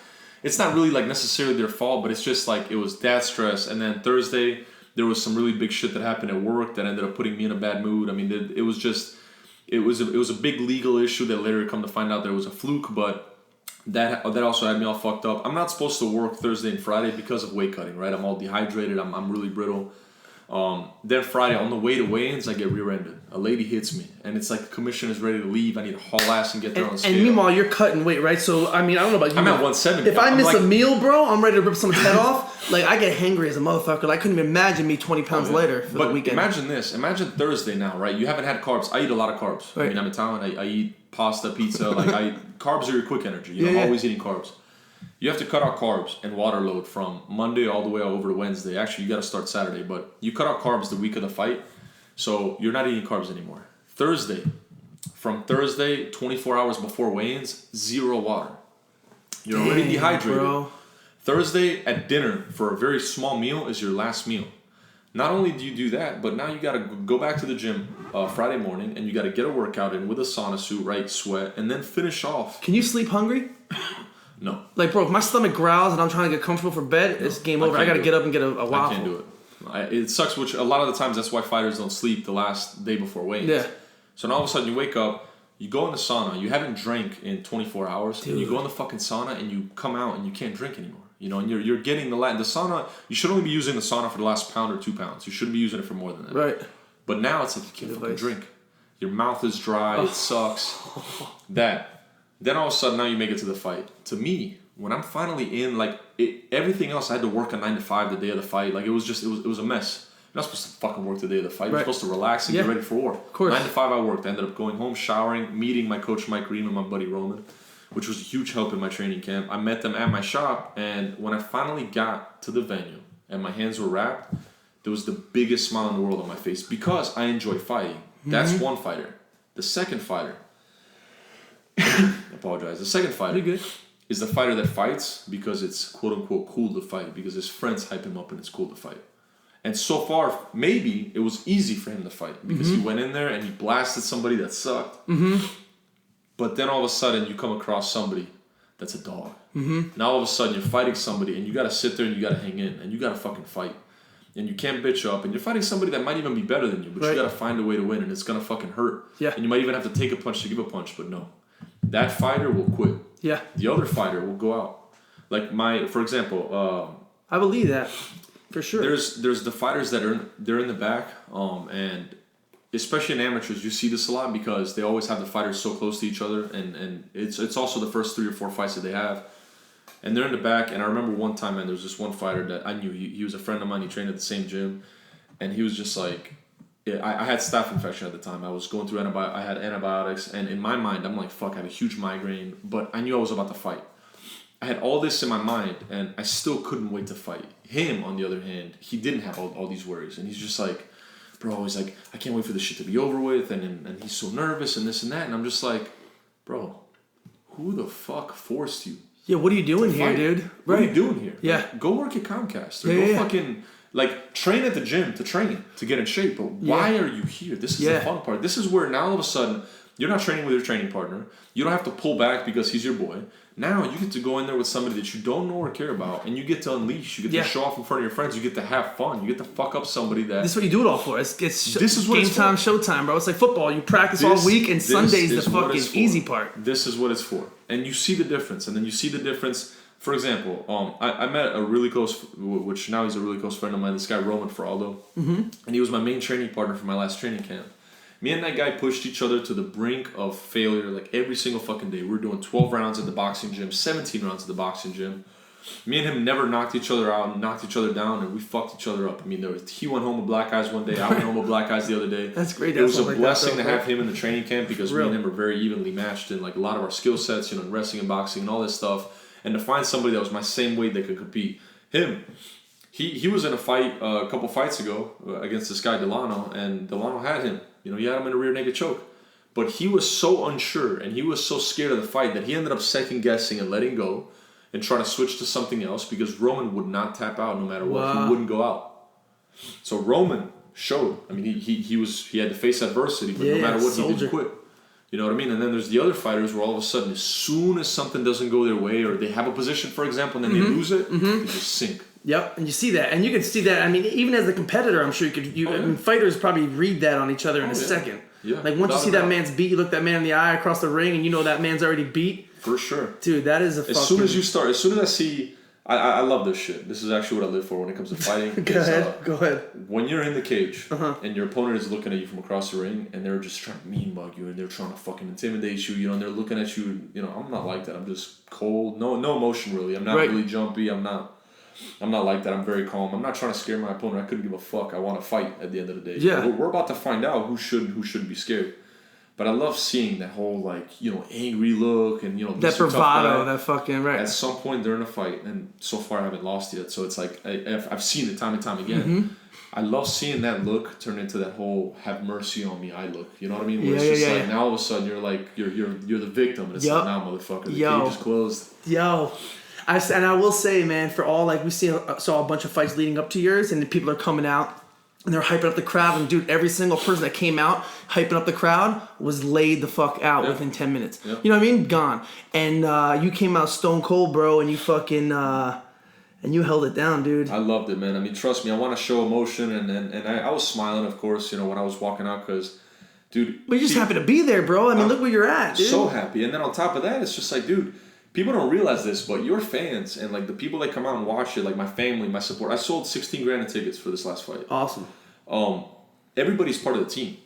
B: really like necessarily their fault, but it's just like it was that stress. And then Thursday, there was some really big shit that happened at work that ended up putting me in a bad mood. I mean, it was a big legal issue that later come to find out there was a fluke, but that also had me all fucked up. I'm not supposed to work Thursday and Friday because of weight cutting, right? I'm all dehydrated. I'm really brittle. Then Friday, on the way to weigh-ins, I get rear-ended. A lady hits me, and it's like the commission is ready to leave. I need to haul ass and get there on the scale.
A: And meanwhile, you're cutting weight, right? So, I mean, I don't know about you.
B: I'm at 170.
A: If I miss a meal, bro, I'm ready to rip someone's head off. Like, I get hangry as a motherfucker. Like, I couldn't even imagine me 20 pounds later for the weekend.
B: Imagine this. Imagine Thursday now, right? You haven't had carbs. I eat a lot of carbs. Right. I mean, I'm Italian. I eat pasta, pizza. Carbs are your quick energy. I'm always eating carbs. You have to cut out carbs and water load from Monday all the way over to Wednesday. Actually, you got to start Saturday, but you cut out carbs the week of the fight, so you're not eating carbs anymore. From Thursday, 24 hours before weigh-ins, 0 water. You're already dehydrated. Bro. Thursday at dinner for a very small meal is your last meal. Not only do you do that, but now you got to go back to the gym Friday morning, and you got to get a workout in with a sauna suit, right, sweat, and then finish off.
A: Can you sleep hungry?
B: No.
A: Like, bro, if my stomach growls and I'm trying to get comfortable for bed, it's game over. I got to get up and get a waffle.
B: I can't do it. It sucks, which a lot of the times that's why fighters don't sleep the last day before weigh-ins. Yeah. So now all of a sudden you wake up, you go in the sauna, you haven't drank in 24 hours, and you go in the fucking sauna and you come out and you can't drink anymore. You know, and you're getting the sauna, you should only be using the sauna for the last pound or 2 pounds. You shouldn't be using it for more than that. Right. But now it's like you can't fucking drink. Your mouth is dry, it sucks. Then all of a sudden now you make it to the fight. To me, when I'm finally in, everything else I had to work a 9 to 5 the day of the fight. Like, it was a mess. You're not supposed to fucking work the day of the fight. You're supposed to relax and get ready for war. Of course. 9 to 5 I worked. I ended up going home, showering, meeting my coach Mike Ream and my buddy Roman, which was a huge help in my training camp. I met them at my shop, and when I finally got to the venue and my hands were wrapped, there was the biggest smile in the world on my face because I enjoy fighting. Mm-hmm. That's one fighter. The second fighter, I apologize. The second fighter is the fighter that fights because it's quote-unquote cool to fight, because his friends hype him up and it's cool to fight. And so far, maybe it was easy for him to fight because he went in there and he blasted somebody that sucked. Mm-hmm. But then all of a sudden, you come across somebody that's a dog. Mm-hmm. Now all of a sudden, you're fighting somebody and you got to sit there and you got to hang in and you got to fucking fight. And you can't bitch up, and you're fighting somebody that might even be better than you, but you got to find a way to win, and it's going to fucking hurt. Yeah. And you might even have to take a punch to give a punch, but no. That fighter will quit. Yeah. The other fighter will go out. Like for example,
A: I believe that for sure.
B: There's the fighters that they're in the back, and especially in amateurs, you see this a lot because they always have the fighters so close to each other, and it's also the first 3 or 4 fights that they have, and they're in the back. And I remember one time, man, there was this one fighter that I knew. He was a friend of mine. He trained at the same gym, and he was just like. I had staph infection at the time. I was going through I had antibiotics, and in my mind, I'm like, fuck, I have a huge migraine, but I knew I was about to fight. I had all this in my mind, and I still couldn't wait to fight. Him, on the other hand, he didn't have all these worries, and he's just like, bro, he's like, I can't wait for this shit to be over with, and he's so nervous, and this and that, and I'm just like, bro, who the fuck forced you?
A: Yeah, what are you doing here, dude?
B: What are you doing here?
A: Yeah.
B: Like, go work at Comcast, or go fucking... Like, train at the gym to train, to get in shape. But why are you here? This is the fun part. This is where now all of a sudden, you're not training with your training partner. You don't have to pull back because he's your boy. Now you get to go in there with somebody that you don't know or care about, and you get to unleash. You get to show off in front of your friends. You get to have fun. You get to fuck up somebody that...
A: This is what you do it all for. This is what game time, showtime, bro. It's like football. You practice all week, and Sunday's the fucking easy part.
B: This is what it's for. And you see the difference. And then you see the difference... For example, I met a really close, which now he's a really close friend of mine, this guy Roman Feraldo, and he was my main training partner for my last training camp. Me and that guy pushed each other to the brink of failure like every single fucking day. We were doing 12 rounds at the boxing gym, 17 rounds at the boxing gym. Me and him never knocked each other out and knocked each other down, and we fucked each other up. I mean, he went home with black eyes one day. I went home with black eyes the other day.
A: That's great.
B: It was a blessing to have him in the training camp because me and him are very evenly matched in like a lot of our skill sets, in wrestling and boxing and all this stuff. And to find somebody that was my same weight that could compete. He was in a fight a couple fights ago against this guy Delano, and Delano had him. He had him in a rear naked choke. But he was so unsure and he was so scared of the fight that he ended up second guessing and letting go and trying to switch to something else because Roman would not tap out no matter what. Wow. He wouldn't go out. So Roman showed. I mean, he had to face adversity, but no matter what, he didn't quit. You know what I mean? And then there's the other fighters where all of a sudden, as soon as something doesn't go their way or they have a position, for example, and then they lose it, they just sink.
A: Yep, and you see that, and you can see that. I mean, even as a competitor, I'm sure you could. I mean, fighters probably read that on each other in a second. Yeah. Like once you see that man's beat, you look that man in the eye across the ring, and you know that man's already beat.
B: For sure,
A: dude. That is a.
B: As soon as I see, I love this shit. This is actually what I live for when it comes to fighting.
A: Go ahead.
B: When you're in the cage and your opponent is looking at you from across the ring, and they're just trying to mean mug you, and they're trying to fucking intimidate you, and they're looking at you. I'm not like that. I'm just cold. No emotion really. I'm not really jumpy. I'm not like that. I'm very calm. I'm not trying to scare my opponent. I couldn't give a fuck. I want to fight at the end of the day.
A: Yeah.
B: We're about to find out who shouldn't be scared. But I love seeing that whole angry look and
A: that bravado, that fucking right.
B: At some point during a fight, and so far I haven't lost yet. So it's like I've seen it time and time again. I love seeing that look turn into that whole "have mercy on me" I look. You know what I mean? Where it's just like now all of a sudden you're like you're the victim, and it's like now motherfucker, the cage is closed.
A: And I will say, man, for all we saw a bunch of fights leading up to yours, and the people are coming out and they're hyping up the crowd. And dude, every single person that came out hyping up the crowd was laid the fuck out within 10 minutes. Yep. You know what I mean? Gone. And you came out stone cold, bro, and you fucking and you held it down, dude.
B: I loved it, man. I mean, trust me, I want to show emotion, and I was smiling, of course, when I was walking out, because, dude.
A: But you're just happy to be there, bro. I mean, look where you're at, dude.
B: So happy, and then on top of that, it's just like, dude. People don't realize this, but your fans and the people that come out and watch it, my family, my support. I sold $16,000 in tickets for this last fight.
A: Awesome.
B: Everybody's part of the team.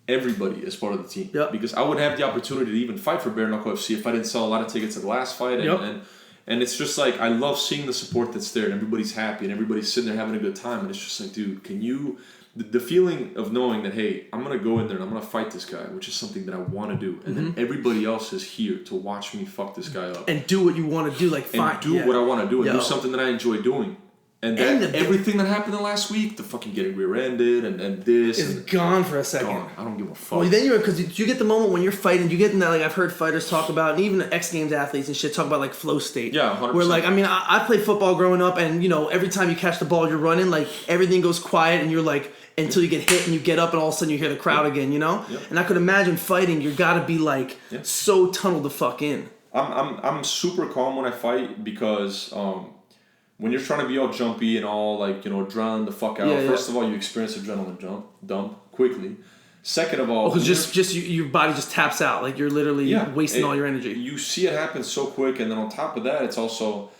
B: Everybody is part of the team.
A: Yep.
B: Because I would have the opportunity to even fight for Bare Knuckle FC if I didn't sell a lot of tickets at the last fight. And it's just I love seeing the support that's there, and everybody's happy and everybody's sitting there having a good time. And it's just dude, can you... The feeling of knowing that, hey, I'm going to go in there and I'm going to fight this guy, which is something that I want to do. And then everybody else is here to watch me fuck this guy up.
A: And do what you want to do, what
B: I want to do and do something that I enjoy doing. And everything that happened the last week, the fucking getting rear-ended and this.
A: Is gone for a second.
B: Gone. I don't give a fuck.
A: Well, then because you get the moment when you're fighting, you get in that, I've heard fighters talk about, and even X Games athletes and shit talk about, flow state.
B: Yeah, 100%.
A: Where, I played football growing up, and, every time you catch the ball, you're running, everything goes quiet, and you're until you get hit and you get up and all of a sudden you hear the crowd again, Yep. And I could imagine fighting, you gotta be so tunneled the fuck in.
B: I'm super calm when I fight because when you're trying to be all jumpy and all adrenaline the fuck out, first of all you experience adrenaline dump quickly. Second of all,
A: because your body just taps out, you're literally wasting all your energy.
B: You see it happen so quick, and then on top of that, it's also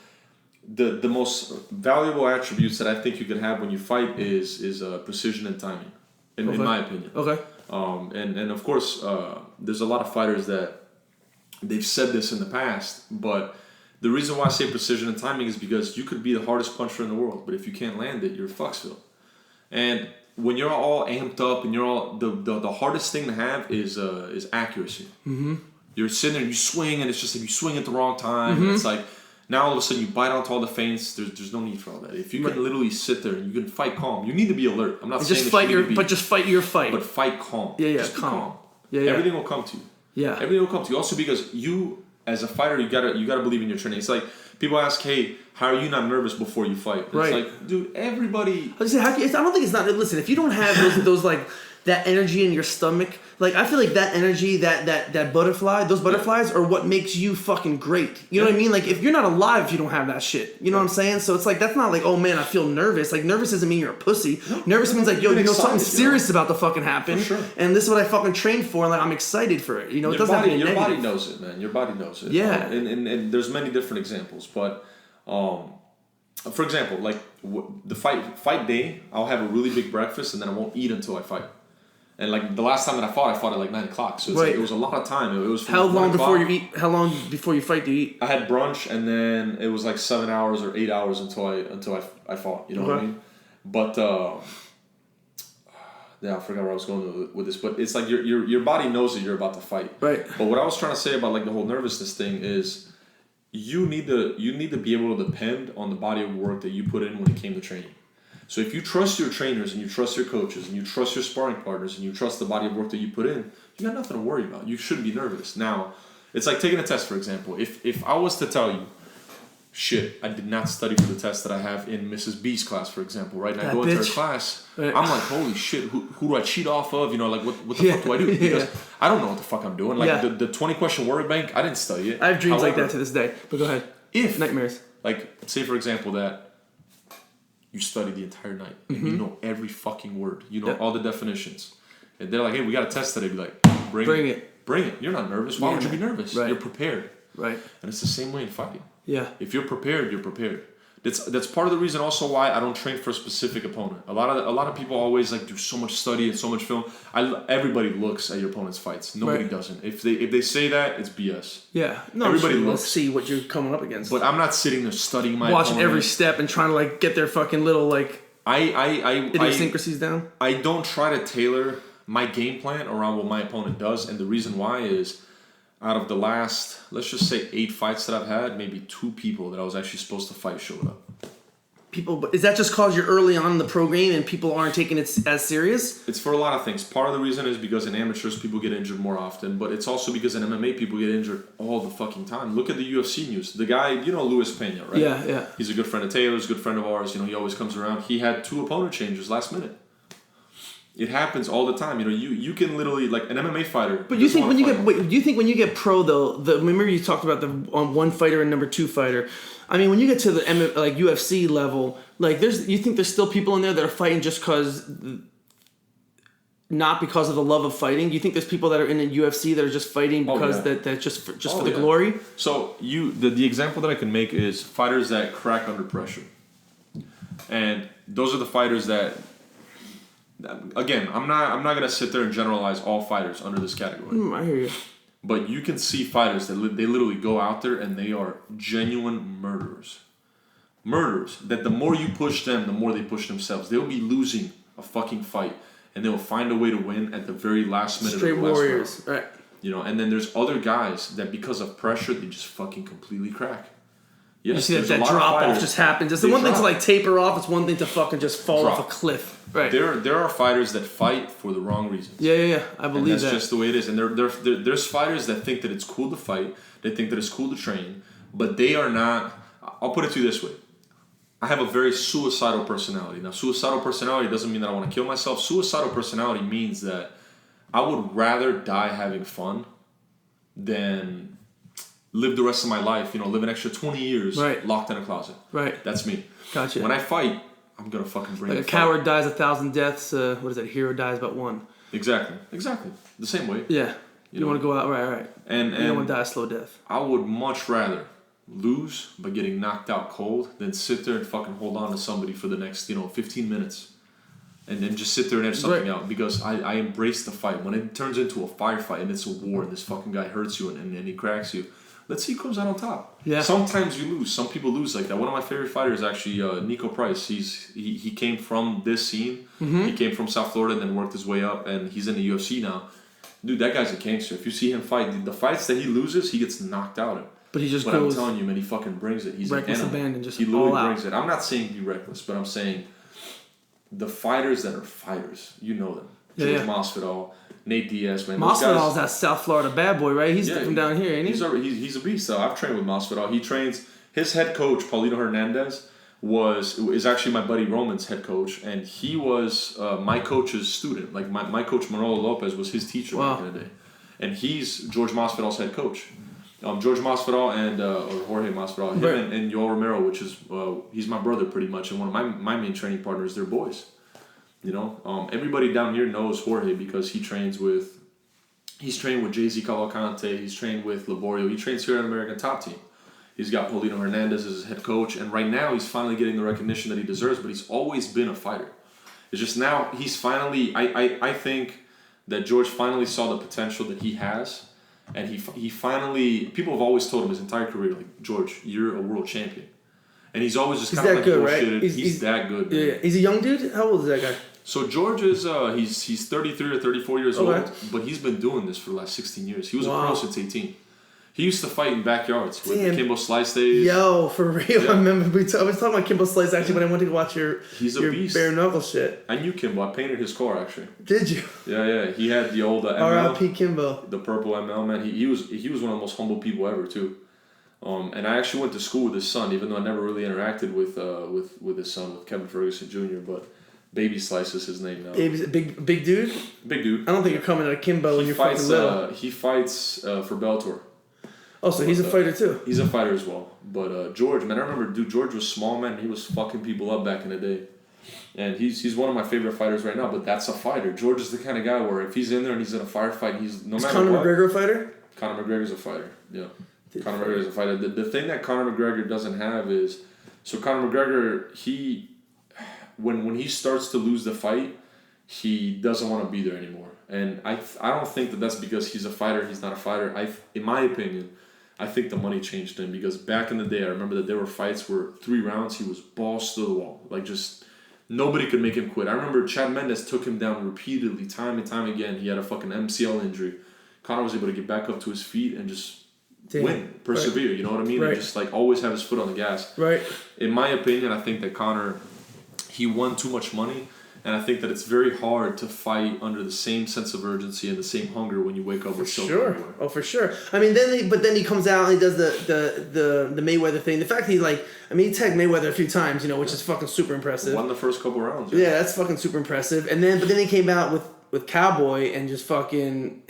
B: the most valuable attributes that I think you can have when you fight is precision and timing, in my opinion.
A: Okay.
B: And of course, there's a lot of fighters that they've said this in the past, but the reason why I say precision and timing is because you could be the hardest puncher in the world, but if you can't land it, you're fucksville. And when you're all amped up and you're all the hardest thing to have is accuracy. Mm-hmm. You're sitting there and you swing, and it's just you swing at the wrong time, and it's now all of a sudden you bite onto all the feints. There's no need for all that. If you can literally sit there and you can fight calm, you need to be alert. I'm not saying
A: just fight just fight your fight.
B: But fight calm.
A: Yeah,
B: just calm.
A: Yeah.
B: Everything will come to you.
A: Yeah.
B: Everything will come to you. Also because you, as a fighter, you gotta believe in your training. It's people ask, hey, how are you not nervous before you fight? It's dude, everybody.
A: I don't think it's not. Listen, if you don't have those that energy in your stomach, I feel that energy, that butterfly, those butterflies are what makes you fucking great. You know what I mean? If you're not alive if you don't have that shit. You know what I'm saying? So it's that's not oh man, I feel nervous. Nervous doesn't mean you're a pussy. No, nervous means something serious about to fucking happen. For sure. And this is what I fucking trained for, and I'm excited for it. It doesn't have to be negative.
B: Your body knows it, man. Your body knows it.
A: Yeah.
B: And there's many different examples, but for example, the fight day, I'll have a really big breakfast and then I won't eat until I fight. And like the last time that I fought at like 9 o'clock. So it's like, it was a lot of time. It was from
A: How long before you eat? How long before you fight do you eat?
B: I had brunch, and then it was like 7 hours or 8 hours until I fought. You know what I mean? But yeah, I forgot where I was going with this. But it's like your body knows that you're about to fight.
A: Right.
B: But what I was trying to say about like the whole nervousness thing is, you need to be able to depend on the body of work that you put in when it came to training. So if you trust your trainers and you trust your coaches and you trust your sparring partners and you trust the body of work that you put in, you got nothing to worry about. You shouldn't be nervous. Now, it's like taking a test, for example. If I was to tell you, shit, I did not study for the test that I have in Mrs. B's class, for example, right? And I go into her class, I'm like, holy shit, who do I cheat off of? You know, like, what the fuck do I do? Because I don't know what the fuck I'm doing. Like, the 20-question word bank, I didn't study it.
A: I have dreams like that to this day. But go ahead. Nightmares.
B: Like, say, for example, that you study the entire night and you know every fucking word. You know all the definitions. And they're like, hey, we got a test today. Be like, bring it. Bring it. You're not nervous. Why would you be nervous? Right. You're prepared.
A: Right.
B: And it's the same way in fighting.
A: Yeah.
B: If you're prepared, you're prepared. That's part of the reason also why I don't train for a specific opponent. A lot of people always like do so much study and so much film. Everybody looks at your opponent's fights. Nobody doesn't. If they say that, it's BS.
A: Yeah. No,
B: everybody looks.
A: See what you're coming up against.
B: But I'm not sitting there studying my
A: watching
B: opponent.
A: every step and trying to like get their fucking little like idiosyncrasies down.
B: I don't try to tailor my game plan around what my opponent does, and the reason why is, out of the last, let's just say 8 fights that I've had, maybe 2 people that I was actually supposed to fight showed up.
A: But is that just cause you're early on in the pro game and people aren't taking it as serious?
B: It's for a lot of things. Part of the reason is because in amateurs people get injured more often, but it's also because in MMA people get injured all the fucking time. Look at the UFC news. The guy, you know Luis Pena, right?
A: Yeah.
B: He's a good friend of Taylor's, a good friend of ours. You know, he always comes around. He had 2 opponent changes last minute. It happens all the time. You know, you can literally, like an MMA fighter.
A: But you think when you get pro though, remember you talked about the on 1 fighter and number 2 fighter. I mean, when you get to the like UFC level, like you think there's still people in there that are fighting just not because of the love of fighting. You think there's people that are in the UFC that are just fighting because that just for the glory.
B: So the example that I can make is fighters that crack under pressure, and those are the fighters that. Again, I'm not gonna sit there and generalize all fighters under this category.
A: I hear you.
B: But you can see fighters that they literally go out there and they are genuine murderers. Murderers. That the more you push them, the more they push themselves. They'll be losing a fucking fight, and they'll find a way to win at the very last minute.
A: Straight
B: of the last
A: warriors,
B: round.
A: right?
B: You know, and then there's other guys that because of pressure they just fucking completely crack.
A: Yes, you see that drop off just happens. It's the one thing to like taper off. It's one thing to fucking just fall off a cliff. Right.
B: There are fighters that fight for the wrong reasons.
A: Yeah. I believe
B: and that's just the way it is. And there's fighters that think that it's cool to fight. They think that it's cool to train, but they are not. I'll put it to you this way. I have a very suicidal personality. Now, suicidal personality doesn't mean that I want to kill myself. Suicidal personality means that I would rather die having fun than live the rest of my life, live an extra 20 years locked in a closet. Right. That's me. Gotcha. When I fight, I'm going to fucking bring it.
A: Like a coward dies 1,000 deaths. What is that? A hero dies about 1.
B: Exactly. The same way.
A: Yeah. You want to go out, right.
B: And
A: you don't want to die a slow death.
B: I would much rather lose by getting knocked out cold than sit there and fucking hold on to somebody for the next, 15 minutes. And then just sit there and edge something out. Because I embrace the fight. When it turns into a firefight and it's a war and this fucking guy hurts you and he cracks you, let's see who comes out on top. Yeah. Sometimes you lose. Some people lose like that. One of my favorite fighters, actually, Nico Price. He came from this scene. Mm-hmm. He came from South Florida and then worked his way up, and he's in the UFC now. Dude, that guy's a gangster. If you see him fight, the fights that he loses, he gets knocked out.
A: But he just
B: goes. But I'm telling you, man, he fucking brings it. He's
A: reckless abandon, just
B: he literally brings it. I'm not saying be reckless, but I'm saying the fighters that are fighters, you know them. George Masvidal, Nate Diaz, man.
A: Masvidal's that South Florida bad boy, right? He's from down here, ain't he?
B: He's a beast, though. I've trained with Masvidal. He trains. His head coach, Paulino Hernandez, is actually my buddy Roman's head coach, and he was my coach's student. Like my coach Manolo Lopez was his teacher back in the day, and he's George Masvidal's head coach. George Masvidal and or Jorge Masvidal, him and Yoel Romero, which is he's my brother pretty much, and one of my main training partners. They're boys. Everybody down here knows Jorge because he's trained with Jay-Z Cavalcante, he's trained with Laborio, he trains here at American Top Team. He's got Paulino Hernandez as his head coach, and right now he's finally getting the recognition that he deserves, but he's always been a fighter. It's just now he's finally, I think that George finally saw the potential that he has, and he finally. People have always told him his entire career, like, George, you're a world champion, and he's always just kind of like bullshitted. Right? He's that good.
A: Yeah, he's a young dude. How old is that guy?
B: So George is he's 33 or 34 years old, but he's been doing this for the last 16 years. He was a pro since 18. He used to fight in backyards with the Kimbo Slice days.
A: Yo, for real. Yeah. I remember I was talking about Kimbo Slice actually when I went to watch your bare knuckle shit.
B: I knew Kimbo. I painted his car actually.
A: Did you?
B: Yeah. He had the old ML.
A: R.I.P. Kimbo.
B: The purple ML, man. He was one of the most humble people ever too. And I actually went to school with his son, even though I never really interacted with his son, with Kevin Ferguson Jr. But Baby Slice is his name now.
A: Big dude.
B: Big dude.
A: I don't think you're coming at Kimbo when you're fucking little.
B: He fights for Bellator.
A: Oh, so he's a fighter too.
B: He's a fighter as well. But George, man, I remember, dude, George was small, man. He was fucking people up back in the day. And he's one of my favorite fighters right now, but that's a fighter. George is the kind of guy where if he's in there and he's in a firefight, he's no matter
A: Conor
B: what.
A: McGregor a fighter?
B: Conor McGregor's a fighter, yeah. Conor McGregor's a fighter. The thing that Conor McGregor doesn't have is, so Conor McGregor, when he starts to lose the fight, he doesn't want to be there anymore. And I don't think that that's because he's a fighter, he's not a fighter. In my opinion, I think the money changed him, because back in the day, I remember that there were fights where 3 rounds, he was balls to the wall. Like, just nobody could make him quit. I remember Chad Mendes took him down repeatedly, time and time again. He had a fucking MCL injury. Conor was able to get back up to his feet and just win, persevere, you know what I mean? Right. And just, like, always have his foot on the gas.
A: Right.
B: In my opinion, I think that Conor, he won too much money. And I think that it's very hard to fight under the same sense of urgency and the same hunger when you wake up with silver.
A: Sure. Oh, for sure. I mean, then he comes out and he does the Mayweather thing. The fact that he he tagged Mayweather a few times, which is fucking super impressive.
B: Won the first couple rounds.
A: Yeah, that's fucking super impressive. But then he came out with Cowboy and just fucking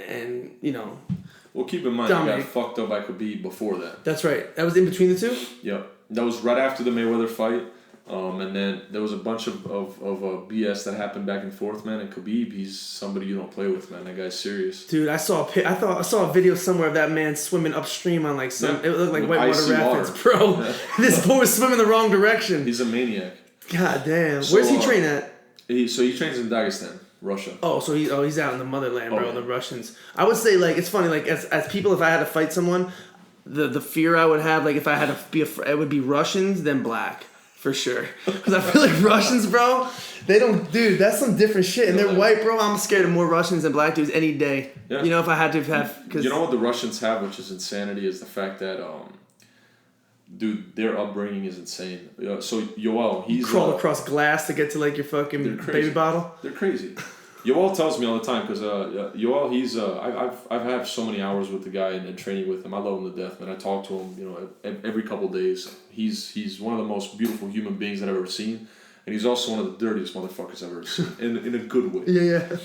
B: Well, keep in mind, he got fucked up by Khabib before that.
A: That's right. That was in between the two.
B: Yeah, that was right after the Mayweather fight. And then there was a bunch of BS that happened back and forth, man. And Khabib, he's somebody you don't play with, man. That guy's serious.
A: Dude, I saw a video somewhere of that man swimming upstream on it looked like whitewater rapids, bro. Yeah. This boy was swimming the wrong direction.
B: He's a maniac.
A: God damn. Where's he train at?
B: He trains in Dagestan, Russia.
A: Oh, so he's out in the motherland, bro. The Russians. I would say, like, it's funny, like, as people, if I had to fight someone, the fear I would have, like, if I had to be it would be Russians then black. For sure. Because I feel like Russians, bro, they don't... Dude, that's some different shit. And they're white, bro. I'm scared of more Russians than black dudes any day. Yeah. If I had to have... Cause
B: you know what the Russians have, which is insanity, is the fact that... dude, their upbringing is insane. So, Yoel, he's...
A: You crawl across glass to get to, like, your fucking baby bottle?
B: They're crazy. Yoel tells me all the time, because Yoel, he's... I've had so many hours with the guy and training with him. I love him to death, man. I talk to him, every couple of days. He's one of the most beautiful human beings that I've ever seen. And he's also one of the dirtiest motherfuckers I've ever seen. In a good way.
A: Yeah.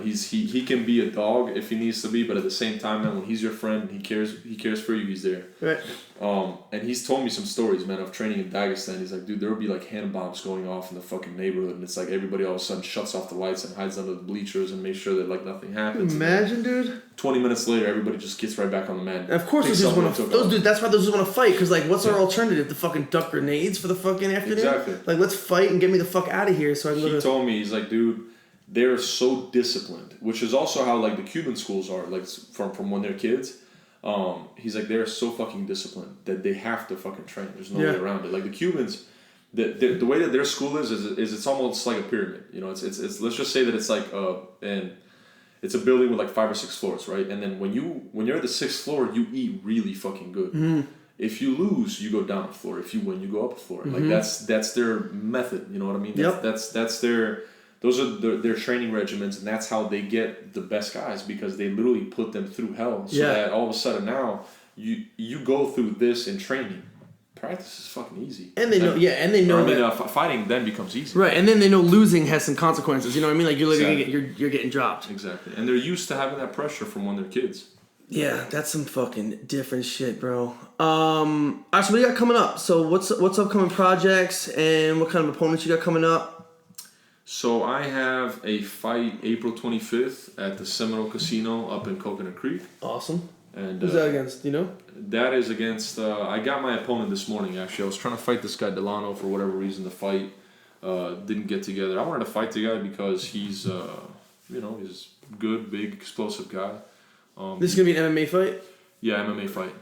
B: He can be a dog if he needs to be, but at the same time, man, when he's your friend, he cares for you, he's there.
A: Right.
B: And he's told me some stories, man, of training in Dagestan. He's like, dude, there would be like hand bombs going off in the fucking neighborhood, and it's like everybody all of a sudden shuts off the lights and hides under the bleachers and makes sure that like nothing happens.
A: Imagine, dude.
B: 20 minutes later, everybody just gets right back on the mat.
A: And of course, that's why those just want to fight, because like, what's our alternative? To fucking duck grenades for the fucking afternoon? Exactly. Like, let's fight and get me the fuck out of here. So I
B: He told me, he's like, dude, they're so disciplined, which is also how like the Cuban schools are, like from when they're kids. He's like, they're so fucking disciplined that they have to fucking train. There's no way around it. Like the Cubans, the way that their school is it's almost like a pyramid. It's let's just say that it's like and it's a building with like 5 or 6 floors, right? And then when you're at the 6th floor, you eat really fucking good. Mm-hmm. If you lose, you go down a floor. If you win, you go up a floor. Mm-hmm. Like that's their method. You know what I mean? That's their. Those are their training regimens, and that's how they get the best guys, because they literally put them through hell. So that all of a sudden now you go through this in training. Practice is fucking easy.
A: And they know,
B: fighting then becomes easy.
A: Right, and then they know losing has some consequences. You know what I mean? Like you're literally you're getting dropped.
B: Exactly, and they're used to having that pressure from when they're kids.
A: Yeah, that's some fucking different shit, bro. Alright, so what do you got coming up? So what's upcoming projects and what kind of opponents you got coming up?
B: So I have a fight April 25th at the Seminole Casino up in Coconut Creek.
A: Awesome.
B: And
A: who's that against? Do you know?
B: That is against. I got my opponent this morning. Actually, I was trying to fight this guy Delano for whatever reason. The fight didn't get together. I wanted to fight the guy because he's, he's good, big, explosive guy.
A: This is gonna be an MMA fight.
B: Yeah, MMA fight.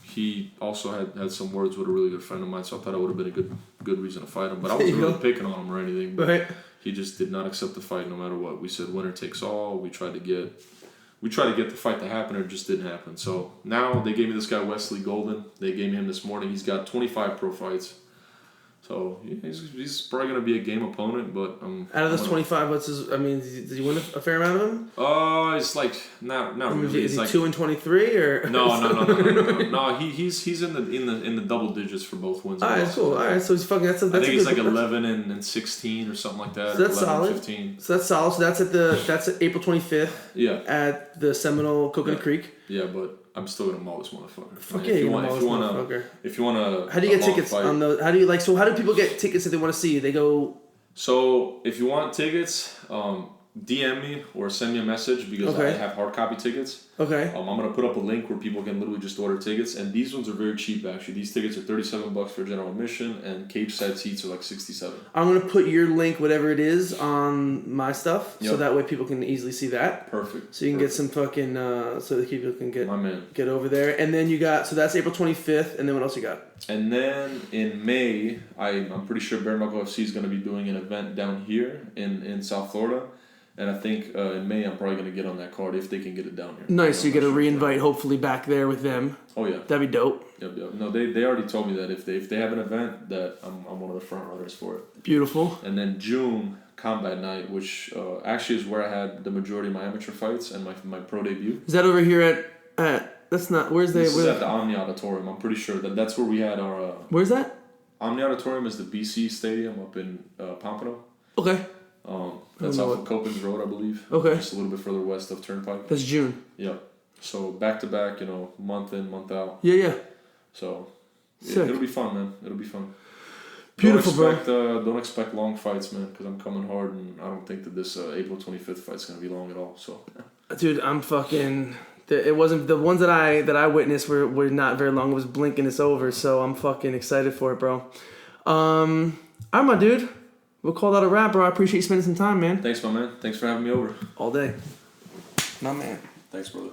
B: He also had some words with a really good friend of mine, so I thought it would have been a good reason to fight him. But I wasn't really picking on him or anything. But
A: right.
B: He just did not accept the fight no matter what. We said winner takes all. We tried to get the fight to happen, and it just didn't happen. So now they gave me this guy Wesley Golden. They gave me him this morning. He's got 25 pro fights. So he's probably gonna be a game opponent, but
A: out of those 25, what's his? I mean, did he win a fair amount of them?
B: It's like not really.
A: Is he
B: like
A: 2-23 or?
B: No. He's in the double digits for both wins.
A: All right, cool. All right, so he's fucking. That's
B: I think he's like 11 and 16 or something like that.
A: So that's
B: 11,
A: solid.
B: 15.
A: So that's solid. So that's at April 25th.
B: Yeah.
A: At the Seminole Coconut Creek.
B: Yeah, but I'm still gonna maul this motherfucker.
A: Fuck yeah,
B: if you wanna.
A: How do you get tickets on those? How do you So how do people get tickets if they want to see you? They go.
B: So if you want tickets, DM me or send me a message because I have hard copy tickets.
A: Okay.
B: I'm gonna put up a link where people can literally just order tickets, and these ones are very cheap actually. These tickets are $37 for general admission, and cage side seats are like $67.
A: I'm gonna put your link, whatever it is, on my stuff, so that way people can easily see that.
B: Perfect.
A: So you can get some fucking, so that people can get over there, and then you got that's April 25th, and then what else you got?
B: And then in May, I'm pretty sure Bare Knuckle FC is gonna be doing an event down here in South Florida. And I think in May I'm probably going to get on that card if they can get it down here.
A: Nice, so you get a re-invite hopefully back there with them.
B: Oh yeah.
A: That'd be dope.
B: Yep. No, they already told me that if they have an event that I'm one of the front runners for it.
A: Beautiful.
B: And then June, Combat Night, which actually is where I had the majority of my amateur fights and my pro debut.
A: Is that over here at that's not, where's
B: This is at the Omni Auditorium. I'm pretty sure that's where we had our...
A: Where's that?
B: Omni Auditorium is the BC Stadium up in Pompano.
A: Okay.
B: That's off of Copens Road, I believe.
A: Okay.
B: Just a little bit further west of Turnpike.
A: That's June.
B: Yep. So back to back, month in, month out.
A: Yeah.
B: So it'll be fun, man. It'll be fun.
A: Beautiful,
B: don't expect long fights, man, because I'm coming hard, and I don't think that this April 25th fight's gonna be long at all. So. Dude,
A: I'm fucking. It wasn't the ones that I witnessed were not very long. It was blinking it's over, so I'm fucking excited for it, bro. All right, my dude. We'll call that a wrap, bro. I appreciate you spending some time, man.
B: Thanks, my man. Thanks for having me over.
A: All day. My man.
B: Thanks, brother.